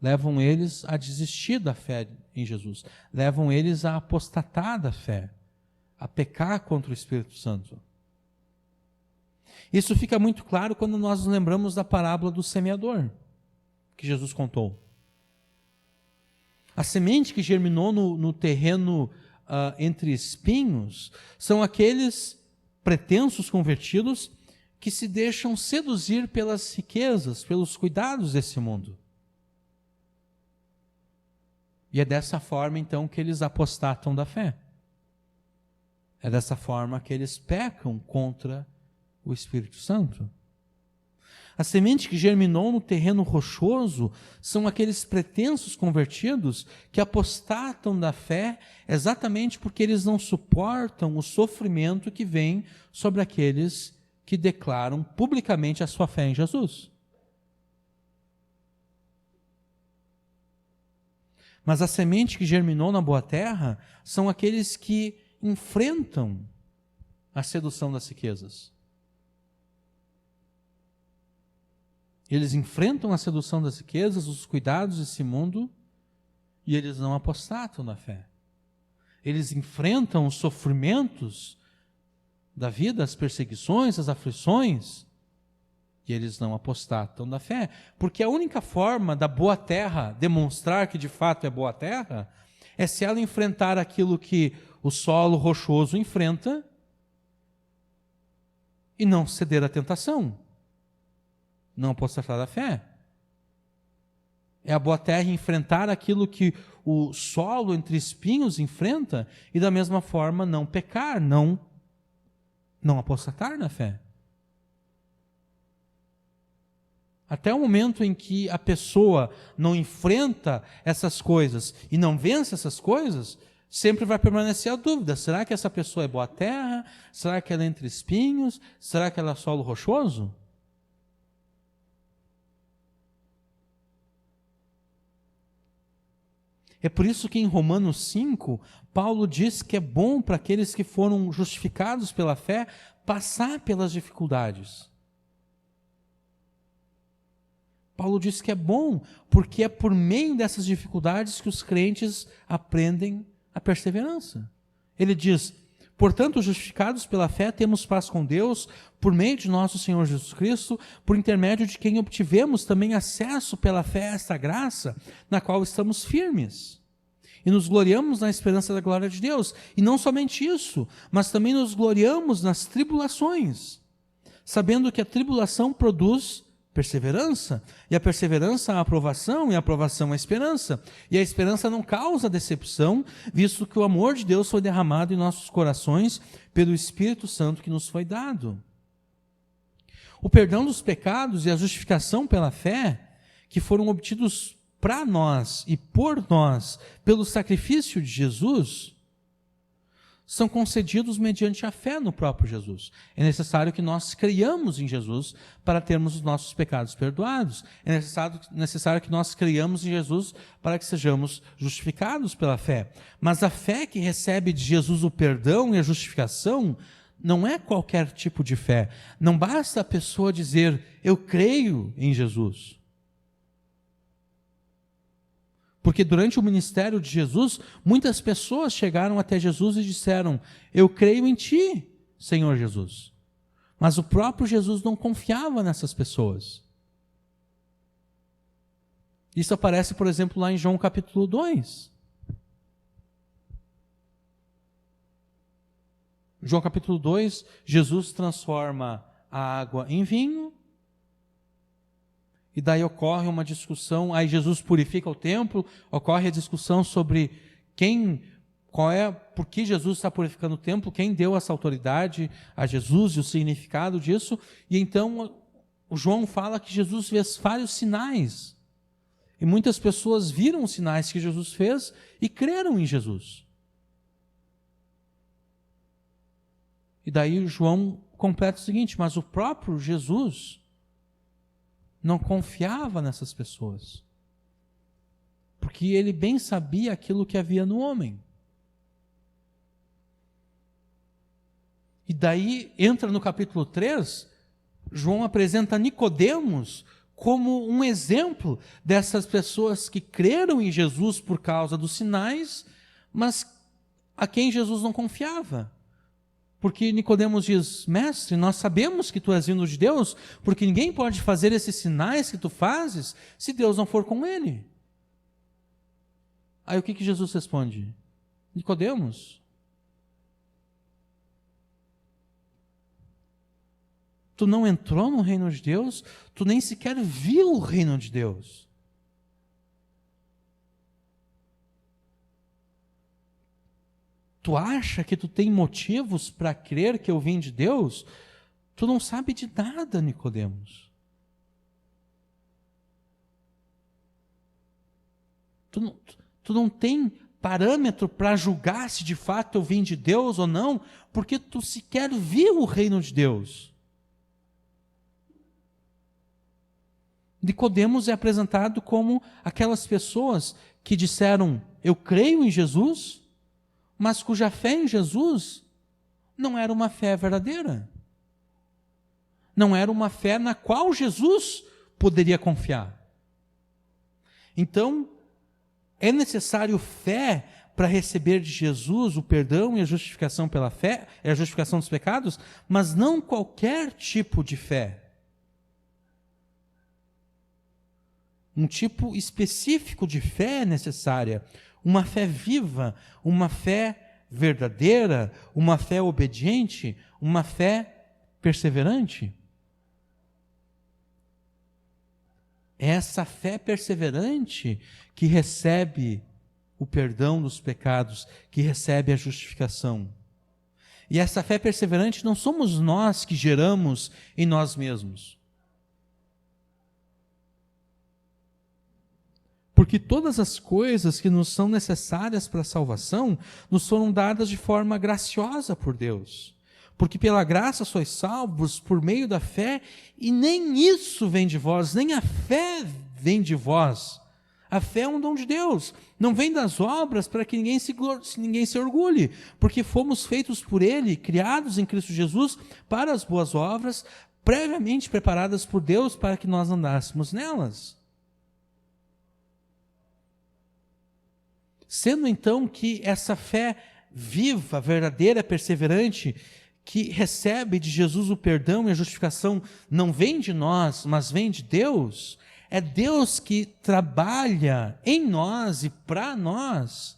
Levam eles a desistir da fé em Jesus. Levam eles a apostatar da fé, a pecar contra o Espírito Santo. Isso fica muito claro quando nós nos lembramos da parábola do semeador, que Jesus contou. A semente que germinou no terreno entre espinhos são aqueles pretensos convertidos que se deixam seduzir pelas riquezas, pelos cuidados desse mundo. E é dessa forma, então, que eles apostatam da fé. É dessa forma que eles pecam contra o Espírito Santo. A semente que germinou no terreno rochoso são aqueles pretensos convertidos que apostatam da fé exatamente porque eles não suportam o sofrimento que vem sobre aqueles que declaram publicamente a sua fé em Jesus. Mas a semente que germinou na boa terra são aqueles que enfrentam a sedução das riquezas. Eles enfrentam a sedução das riquezas, os cuidados desse mundo, e eles não apostatam na fé. Eles enfrentam os sofrimentos da vida, as perseguições, as aflições, e eles não apostatam da fé. Porque a única forma da boa terra demonstrar que de fato é boa terra é se ela enfrentar aquilo que o solo rochoso enfrenta e não ceder à tentação. Não apostatar da fé. É a boa terra enfrentar aquilo que o solo entre espinhos enfrenta e da mesma forma não pecar, não apostatar na fé. Até o momento em que a pessoa não enfrenta essas coisas e não vence essas coisas, sempre vai permanecer a dúvida: será que essa pessoa é boa terra? Será que ela é entre espinhos? Será que ela é solo rochoso? É por isso que em Romanos 5, Paulo diz que é bom para aqueles que foram justificados pela fé passar pelas dificuldades. Paulo diz que é bom, porque é por meio dessas dificuldades que os crentes aprendem a perseverança. Ele diz: portanto, justificados pela fé, temos paz com Deus, por meio de nosso Senhor Jesus Cristo, por intermédio de quem obtivemos também acesso pela fé a esta graça, na qual estamos firmes. E nos gloriamos na esperança da glória de Deus. E não somente isso, mas também nos gloriamos nas tribulações, sabendo que a tribulação produz perseverança, e a perseverança a aprovação, e a aprovação a esperança. E a esperança não causa decepção, visto que o amor de Deus foi derramado em nossos corações pelo Espírito Santo que nos foi dado. O perdão dos pecados e a justificação pela fé, que foram obtidos para nós e por nós pelo sacrifício de Jesus, são concedidos mediante a fé no próprio Jesus. É necessário que nós creiamos em Jesus para termos os nossos pecados perdoados. É necessário que nós creiamos em Jesus para que sejamos justificados pela fé. Mas a fé que recebe de Jesus o perdão e a justificação não é qualquer tipo de fé. Não basta a pessoa dizer: eu creio em Jesus. Porque durante o ministério de Jesus, muitas pessoas chegaram até Jesus e disseram: eu creio em ti, Senhor Jesus. Mas o próprio Jesus não confiava nessas pessoas. Isso aparece, por exemplo, lá em João capítulo 2. João capítulo 2, Jesus transforma a água em vinho. E daí ocorre uma discussão, aí Jesus purifica o templo, ocorre a discussão sobre por que Jesus está purificando o templo, quem deu essa autoridade a Jesus e o significado disso. E então o João fala que Jesus fez vários sinais. E muitas pessoas viram os sinais que Jesus fez e creram em Jesus. E daí o João completa o seguinte: mas o próprio Jesus não confiava nessas pessoas, porque ele bem sabia aquilo que havia no homem. daí entra no capítulo 3, João apresenta Nicodemos como um exemplo dessas pessoas que creram em Jesus por causa dos sinais, mas a quem Jesus não confiava. Porque Nicodemos diz: mestre, nós sabemos que tu és vindo de Deus, porque ninguém pode fazer esses sinais que tu fazes se Deus não for com ele. Aí o que Jesus responde? Nicodemos, tu não entrou no reino de Deus, tu nem sequer viu o reino de Deus. Tu acha que tu tem motivos para crer que eu vim de Deus? Tu não sabe de nada, Nicodemos. Tu não tem parâmetro para julgar se de fato eu vim de Deus ou não, porque tu sequer viu o reino de Deus. Nicodemos é apresentado como aquelas pessoas que disseram: eu creio em Jesus, mas cuja fé em Jesus não era uma fé verdadeira. Não era uma fé na qual Jesus poderia confiar. Então, é necessário fé para receber de Jesus o perdão e a justificação pela fé, a justificação dos pecados, mas não qualquer tipo de fé. Um tipo específico de fé é necessária, uma fé viva, uma fé verdadeira, uma fé obediente, uma fé perseverante. É essa fé perseverante que recebe o perdão dos pecados, que recebe a justificação. E essa fé perseverante não somos nós que geramos em nós mesmos. Porque todas as coisas que nos são necessárias para a salvação nos foram dadas de forma graciosa por Deus. Porque pela graça sois salvos por meio da fé, e nem isso vem de vós, nem a fé vem de vós. A fé é um dom de Deus, não vem das obras para que ninguém se orgulhe, porque fomos feitos por Ele, criados em Cristo Jesus para as boas obras, previamente preparadas por Deus para que nós andássemos nelas. Sendo então que essa fé viva, verdadeira, perseverante, que recebe de Jesus o perdão e a justificação, não vem de nós, mas vem de Deus, é Deus que trabalha em nós e para nós,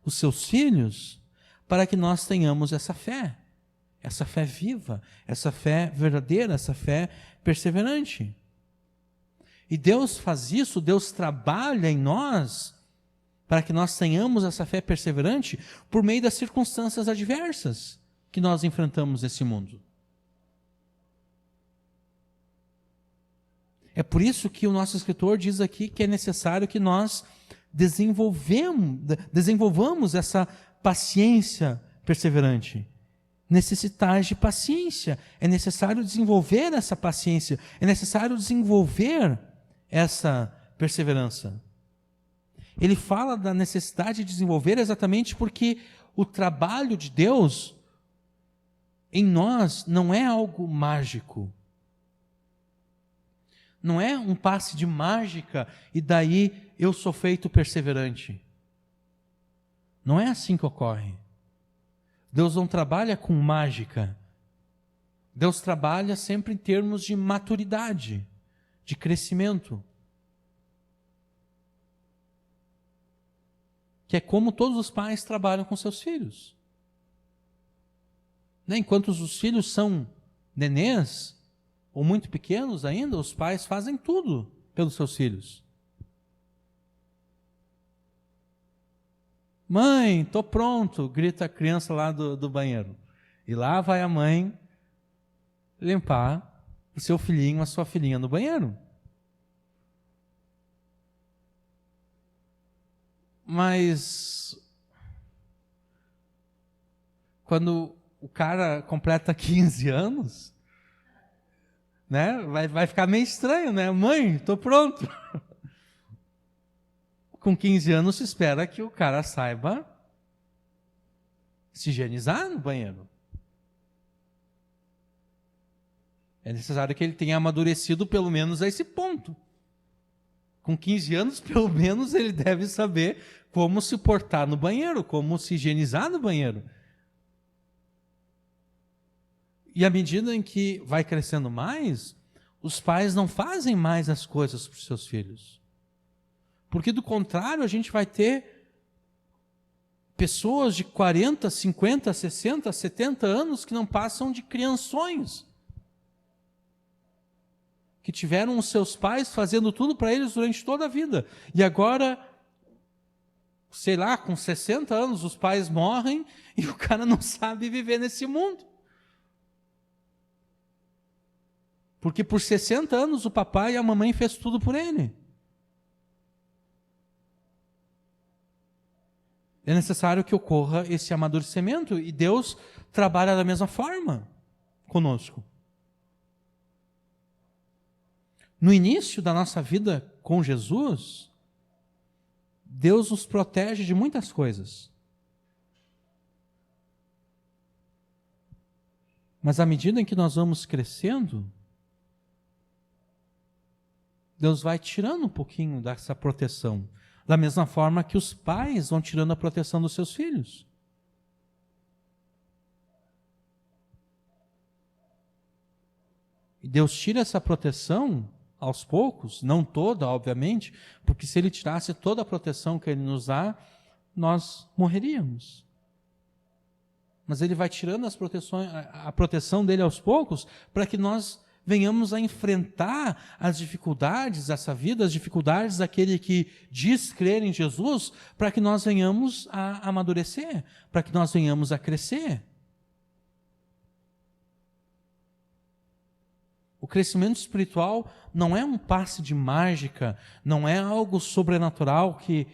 os seus filhos, para que nós tenhamos essa fé viva, essa fé verdadeira, essa fé perseverante. E Deus faz isso, Deus trabalha em nós, para que nós tenhamos essa fé perseverante por meio das circunstâncias adversas que nós enfrentamos nesse mundo. É por isso que o nosso escritor diz aqui que é necessário que nós desenvolvamos essa paciência perseverante. Necessitais de paciência. É necessário desenvolver essa paciência. É necessário desenvolver essa perseverança. Ele fala da necessidade de desenvolver exatamente porque o trabalho de Deus em nós não é algo mágico. Não é um passe de mágica e daí eu sou feito perseverante. Não é assim que ocorre. Deus não trabalha com mágica. Deus trabalha sempre em termos de maturidade, de crescimento. Que é como todos os pais trabalham com seus filhos. Enquanto os filhos são nenês, ou muito pequenos ainda, os pais fazem tudo pelos seus filhos. Mãe, estou pronto, grita a criança lá do banheiro. E lá vai a mãe limpar o seu filhinho, a sua filhinha no banheiro. Mas quando o cara completa 15 anos, né, vai ficar meio estranho, né? Mãe, estou pronto. Com 15 anos se espera que o cara saiba se higienizar no banheiro. É necessário que ele tenha amadurecido pelo menos a esse ponto. Com 15 anos, pelo menos, ele deve saber como se portar no banheiro, como se higienizar no banheiro. E à medida em que vai crescendo mais, os pais não fazem mais as coisas para os seus filhos. Porque, do contrário, a gente vai ter pessoas de 40, 50, 60, 70 anos que não passam de crianções. Que tiveram os seus pais fazendo tudo para eles durante toda a vida. E agora, sei lá, com 60 anos, os pais morrem e o cara não sabe viver nesse mundo. Porque por 60 anos o papai e a mamãe fez tudo por ele. É necessário que ocorra esse amadurecimento e Deus trabalha da mesma forma conosco. No início da nossa vida com Jesus, Deus nos protege de muitas coisas. Mas à medida em que nós vamos crescendo, Deus vai tirando um pouquinho dessa proteção. Da mesma forma que os pais vão tirando a proteção dos seus filhos. E Deus tira essa proteção aos poucos, não toda, obviamente, porque se Ele tirasse toda a proteção que Ele nos dá, nós morreríamos. Mas Ele vai tirando a proteção dele aos poucos, para que nós venhamos a enfrentar as dificuldades dessa vida, as dificuldades daquele que diz crer em Jesus, para que nós venhamos a amadurecer, para que nós venhamos a crescer. O crescimento espiritual não é um passe de mágica, não é algo sobrenatural que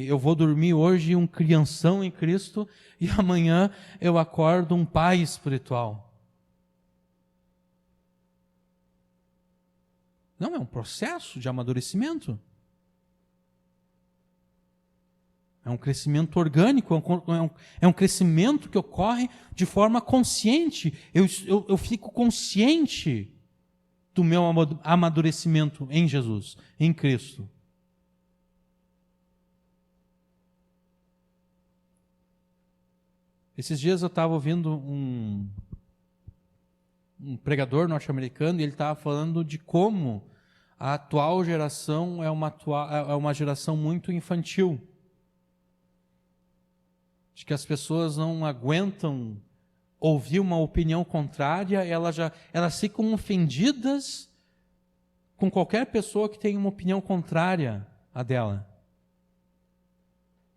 eu vou dormir hoje um crianção em Cristo e amanhã eu acordo um pai espiritual. Não, é um processo de amadurecimento. É um crescimento orgânico, é um crescimento que ocorre de forma consciente. Eu fico consciente do meu amadurecimento em Jesus, em Cristo. Esses dias eu estava ouvindo um pregador norte-americano e ele estava falando de como a atual geração é uma geração muito infantil. De que as pessoas não aguentam ouvir uma opinião contrária, elas ficam ofendidas com qualquer pessoa que tenha uma opinião contrária à dela.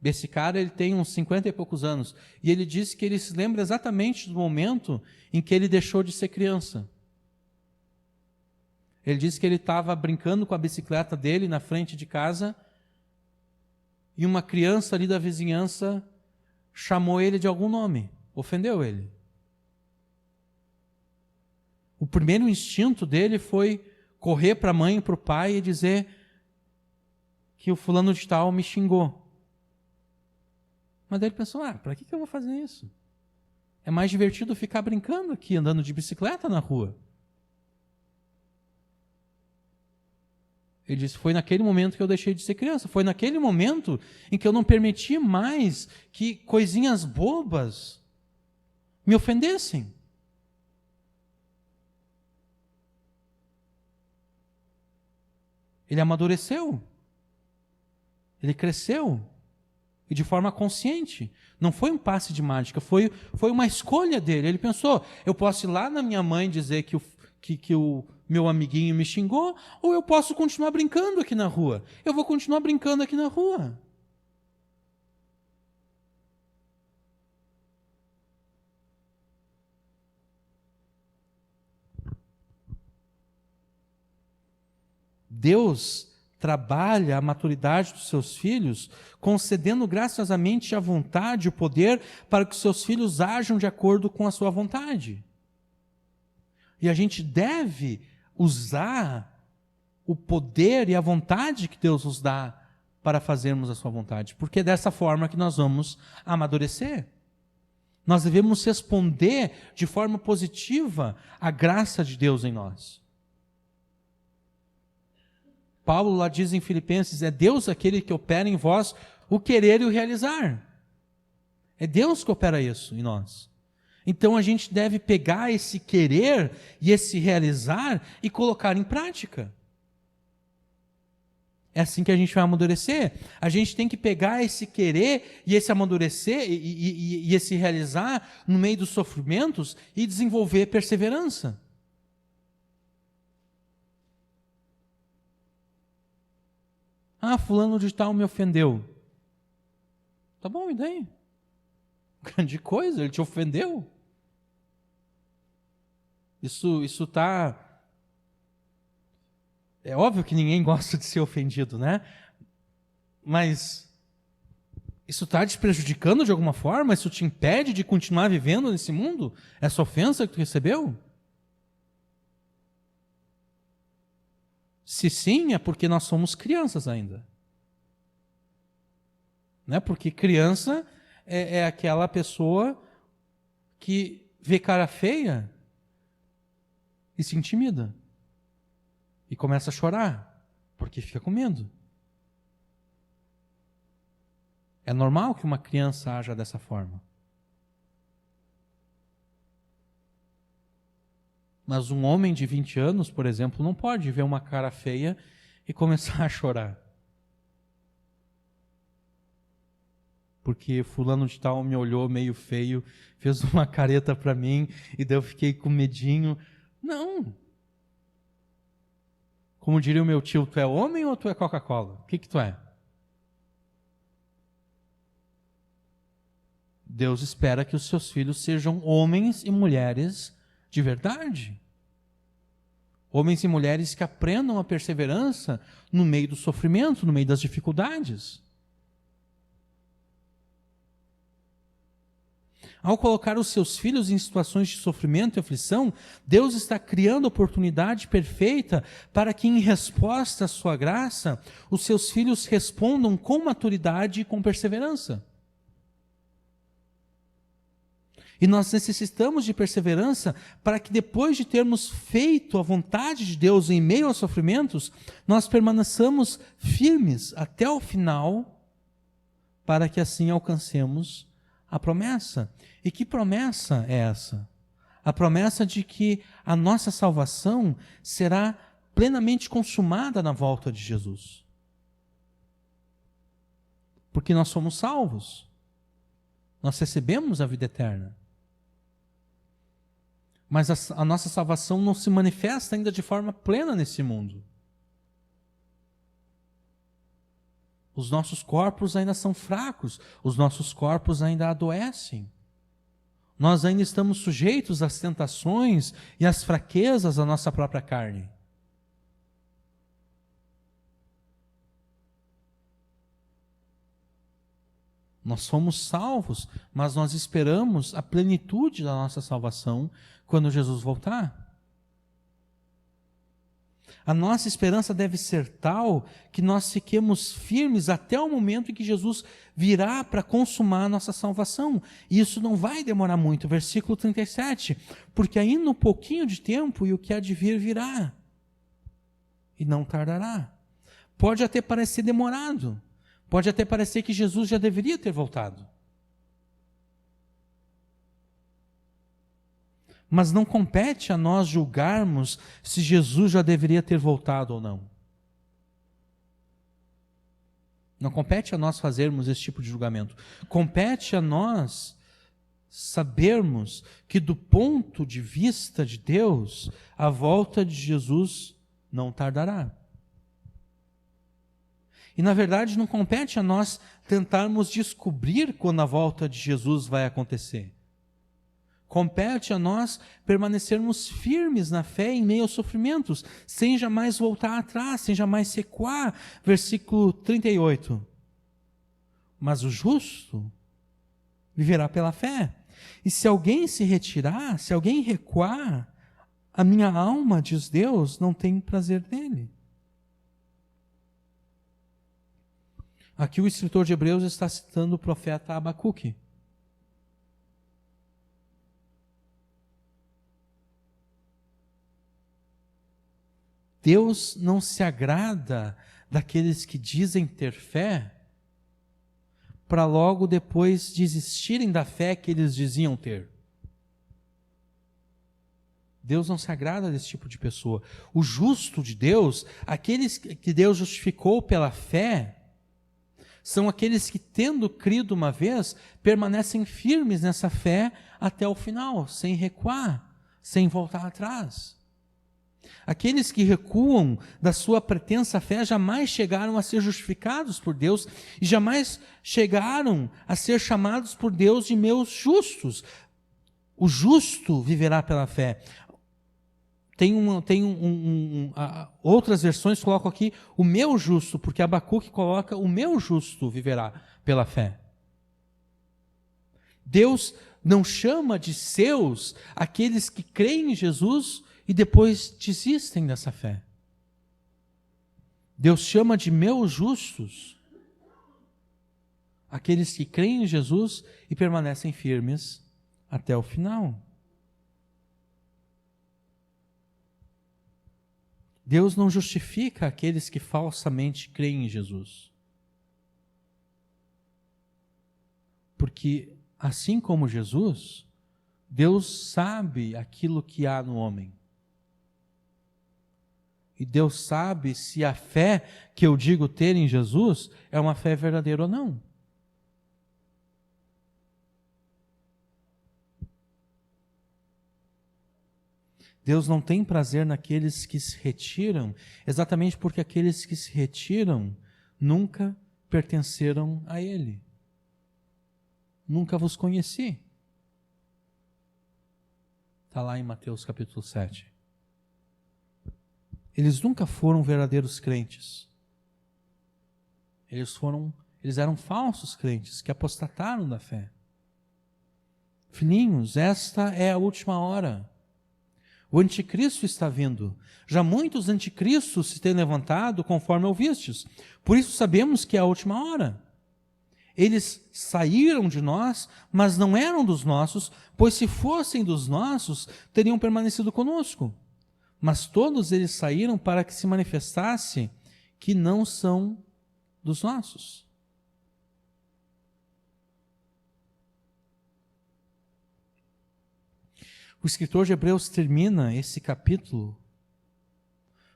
Esse cara, ele tem uns 50 e poucos anos, e ele disse que ele se lembra exatamente do momento em que ele deixou de ser criança. Ele disse que ele estava brincando com a bicicleta dele na frente de casa, e uma criança ali da vizinhança chamou ele de algum nome, ofendeu ele. O primeiro instinto dele foi correr para a mãe e para o pai e dizer que o fulano de tal me xingou. Mas daí ele pensou, para que eu vou fazer isso? É mais divertido ficar brincando aqui, andando de bicicleta na rua. Ele disse, foi naquele momento que eu deixei de ser criança. Foi naquele momento em que eu não permiti mais que coisinhas bobas me ofendessem. Ele amadureceu. Ele cresceu. E de forma consciente. Não foi um passe de mágica, foi uma escolha dele. Ele pensou, eu posso ir lá na minha mãe dizer que o meu amiguinho me xingou, ou eu posso continuar brincando aqui na rua. Eu vou continuar brincando aqui na rua. Deus trabalha a maturidade dos seus filhos, concedendo graciosamente a vontade e o poder para que os seus filhos ajam de acordo com a sua vontade. E a gente deve usar o poder e a vontade que Deus nos dá para fazermos a sua vontade, porque é dessa forma que nós vamos amadurecer. Nós devemos responder de forma positiva à graça de Deus em nós. Paulo lá diz em Filipenses, é Deus aquele que opera em vós o querer e o realizar. É Deus que opera isso em nós. Então a gente deve pegar esse querer e esse realizar e colocar em prática. É assim que a gente vai amadurecer. A gente tem que pegar esse querer e esse amadurecer e esse realizar no meio dos sofrimentos e desenvolver perseverança. Ah, fulano de tal me ofendeu. Tá bom, e daí? Grande coisa, ele te ofendeu. Isso tá... É óbvio que ninguém gosta de ser ofendido, né? Mas isso está te prejudicando de alguma forma? Isso te impede de continuar vivendo nesse mundo? Essa ofensa que tu recebeu? Se sim, é porque nós somos crianças ainda. Né? Porque criança é aquela pessoa que vê cara feia e se intimida. E começa a chorar, porque fica com medo. É normal que uma criança haja dessa forma. Mas um homem de 20 anos, por exemplo, não pode ver uma cara feia e começar a chorar. Porque fulano de tal me olhou meio feio, fez uma careta para mim e daí eu fiquei com medinho. Não. Como diria o meu tio, tu é homem ou tu é Coca-Cola? O que tu é? Deus espera que os seus filhos sejam homens e mulheres de verdade. Homens e mulheres que aprendam a perseverança no meio do sofrimento, no meio das dificuldades. Ao colocar os seus filhos em situações de sofrimento e aflição, Deus está criando a oportunidade perfeita para que, em resposta à sua graça, os seus filhos respondam com maturidade e com perseverança. E nós necessitamos de perseverança para que, depois de termos feito a vontade de Deus em meio aos sofrimentos, nós permaneçamos firmes até o final, para que assim alcancemos a promessa. E que promessa é essa? A promessa de que a nossa salvação será plenamente consumada na volta de Jesus. Porque nós somos salvos. Nós recebemos a vida eterna. Mas a nossa salvação não se manifesta ainda de forma plena nesse mundo. Os nossos corpos ainda são fracos, os nossos corpos ainda adoecem. Nós ainda estamos sujeitos às tentações e às fraquezas da nossa própria carne. Nós somos salvos, mas nós esperamos a plenitude da nossa salvação quando Jesus voltar. A nossa esperança deve ser tal que nós fiquemos firmes até o momento em que Jesus virá para consumar a nossa salvação. E isso não vai demorar muito. Versículo 37. Porque ainda um pouquinho de tempo e o que há de vir virá. E não tardará. Pode até parecer demorado. Pode até parecer que Jesus já deveria ter voltado. Mas não compete a nós julgarmos se Jesus já deveria ter voltado ou não. Não compete a nós fazermos esse tipo de julgamento. Compete a nós sabermos que, do ponto de vista de Deus, a volta de Jesus não tardará. E, na verdade, não compete a nós tentarmos descobrir quando a volta de Jesus vai acontecer. Compete a nós permanecermos firmes na fé em meio aos sofrimentos, sem jamais voltar atrás, sem jamais recuar. Versículo 38. Mas o justo viverá pela fé. E se alguém se retirar, se alguém recuar, a minha alma, diz Deus, não tem prazer nele. Aqui o escritor de Hebreus está citando o profeta Abacuque. Deus não se agrada daqueles que dizem ter fé para logo depois desistirem da fé que eles diziam ter. Deus não se agrada desse tipo de pessoa. O justo de Deus, aqueles que Deus justificou pela fé, são aqueles que, tendo crido uma vez, permanecem firmes nessa fé até o final, sem recuar, sem voltar atrás. Aqueles que recuam da sua pretensa fé jamais chegaram a ser justificados por Deus e jamais chegaram a ser chamados por Deus de meus justos. O justo viverá pela fé. Outras versões colocam aqui o meu justo, porque Abacuque coloca o meu justo viverá pela fé. Deus não chama de seus aqueles que creem em Jesus e depois desistem dessa fé. Deus chama de meus justos aqueles que creem em Jesus e permanecem firmes até o final. Deus não justifica aqueles que falsamente creem em Jesus. Porque, assim como Jesus, Deus sabe aquilo que há no homem. E Deus sabe se a fé que eu digo ter em Jesus é uma fé verdadeira ou não. Deus não tem prazer naqueles que se retiram, exatamente porque aqueles que se retiram nunca pertenceram a Ele. Nunca vos conheci. Está lá em Mateus capítulo 7. Eles nunca foram verdadeiros crentes. Eles eram falsos crentes que apostataram da fé. Filhinhos, esta é a última hora. O anticristo está vindo. Já muitos anticristos se têm levantado, conforme ouvistes. Por isso sabemos que é a última hora. Eles saíram de nós, mas não eram dos nossos, pois se fossem dos nossos, teriam permanecido conosco. Mas todos eles saíram para que se manifestasse que não são dos nossos. O escritor de Hebreus termina esse capítulo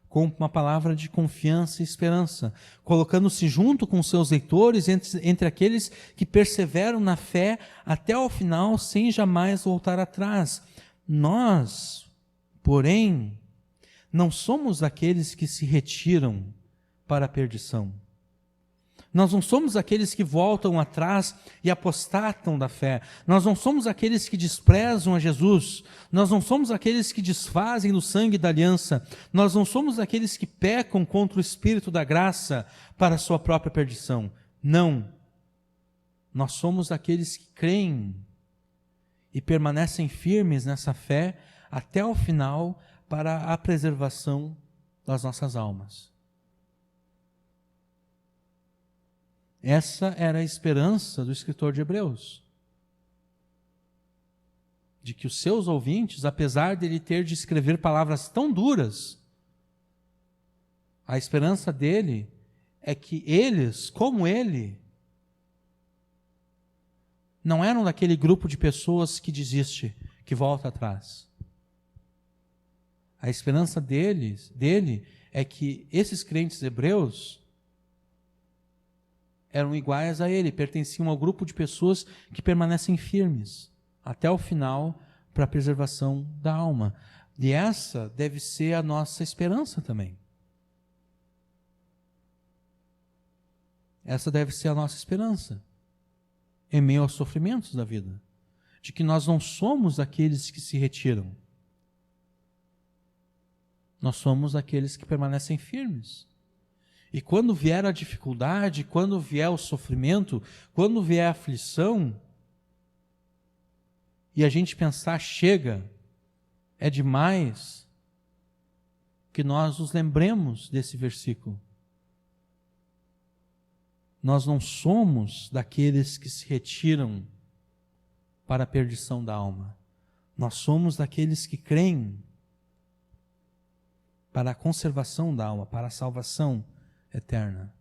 com uma palavra de confiança e esperança, colocando-se junto com seus leitores entre aqueles que perseveram na fé até o final, sem jamais voltar atrás. Nós, porém, não somos aqueles que se retiram para a perdição. Nós não somos aqueles que voltam atrás e apostatam da fé. Nós não somos aqueles que desprezam a Jesus. Nós não somos aqueles que desfazem do sangue da aliança. Nós não somos aqueles que pecam contra o Espírito da graça para a sua própria perdição. Não. Nós somos aqueles que creem e permanecem firmes nessa fé até o final para a preservação das nossas almas. Essa era a esperança do escritor de Hebreus. De que os seus ouvintes, apesar de ele ter de escrever palavras tão duras, a esperança dele é que eles, como ele, não eram daquele grupo de pessoas que desiste, que volta atrás. A esperança dele é que esses crentes hebreus eram iguais a ele, pertenciam ao grupo de pessoas que permanecem firmes até o final para a preservação da alma. E essa deve ser a nossa esperança também. Essa deve ser a nossa esperança em meio aos sofrimentos da vida, de que nós não somos aqueles que se retiram. Nós somos aqueles que permanecem firmes. E quando vier a dificuldade, quando vier o sofrimento, quando vier a aflição, e a gente pensar, chega, é demais, que nós nos lembremos desse versículo. Nós não somos daqueles que se retiram para a perdição da alma. Nós somos daqueles que creem para a conservação da alma, para a salvação eterna.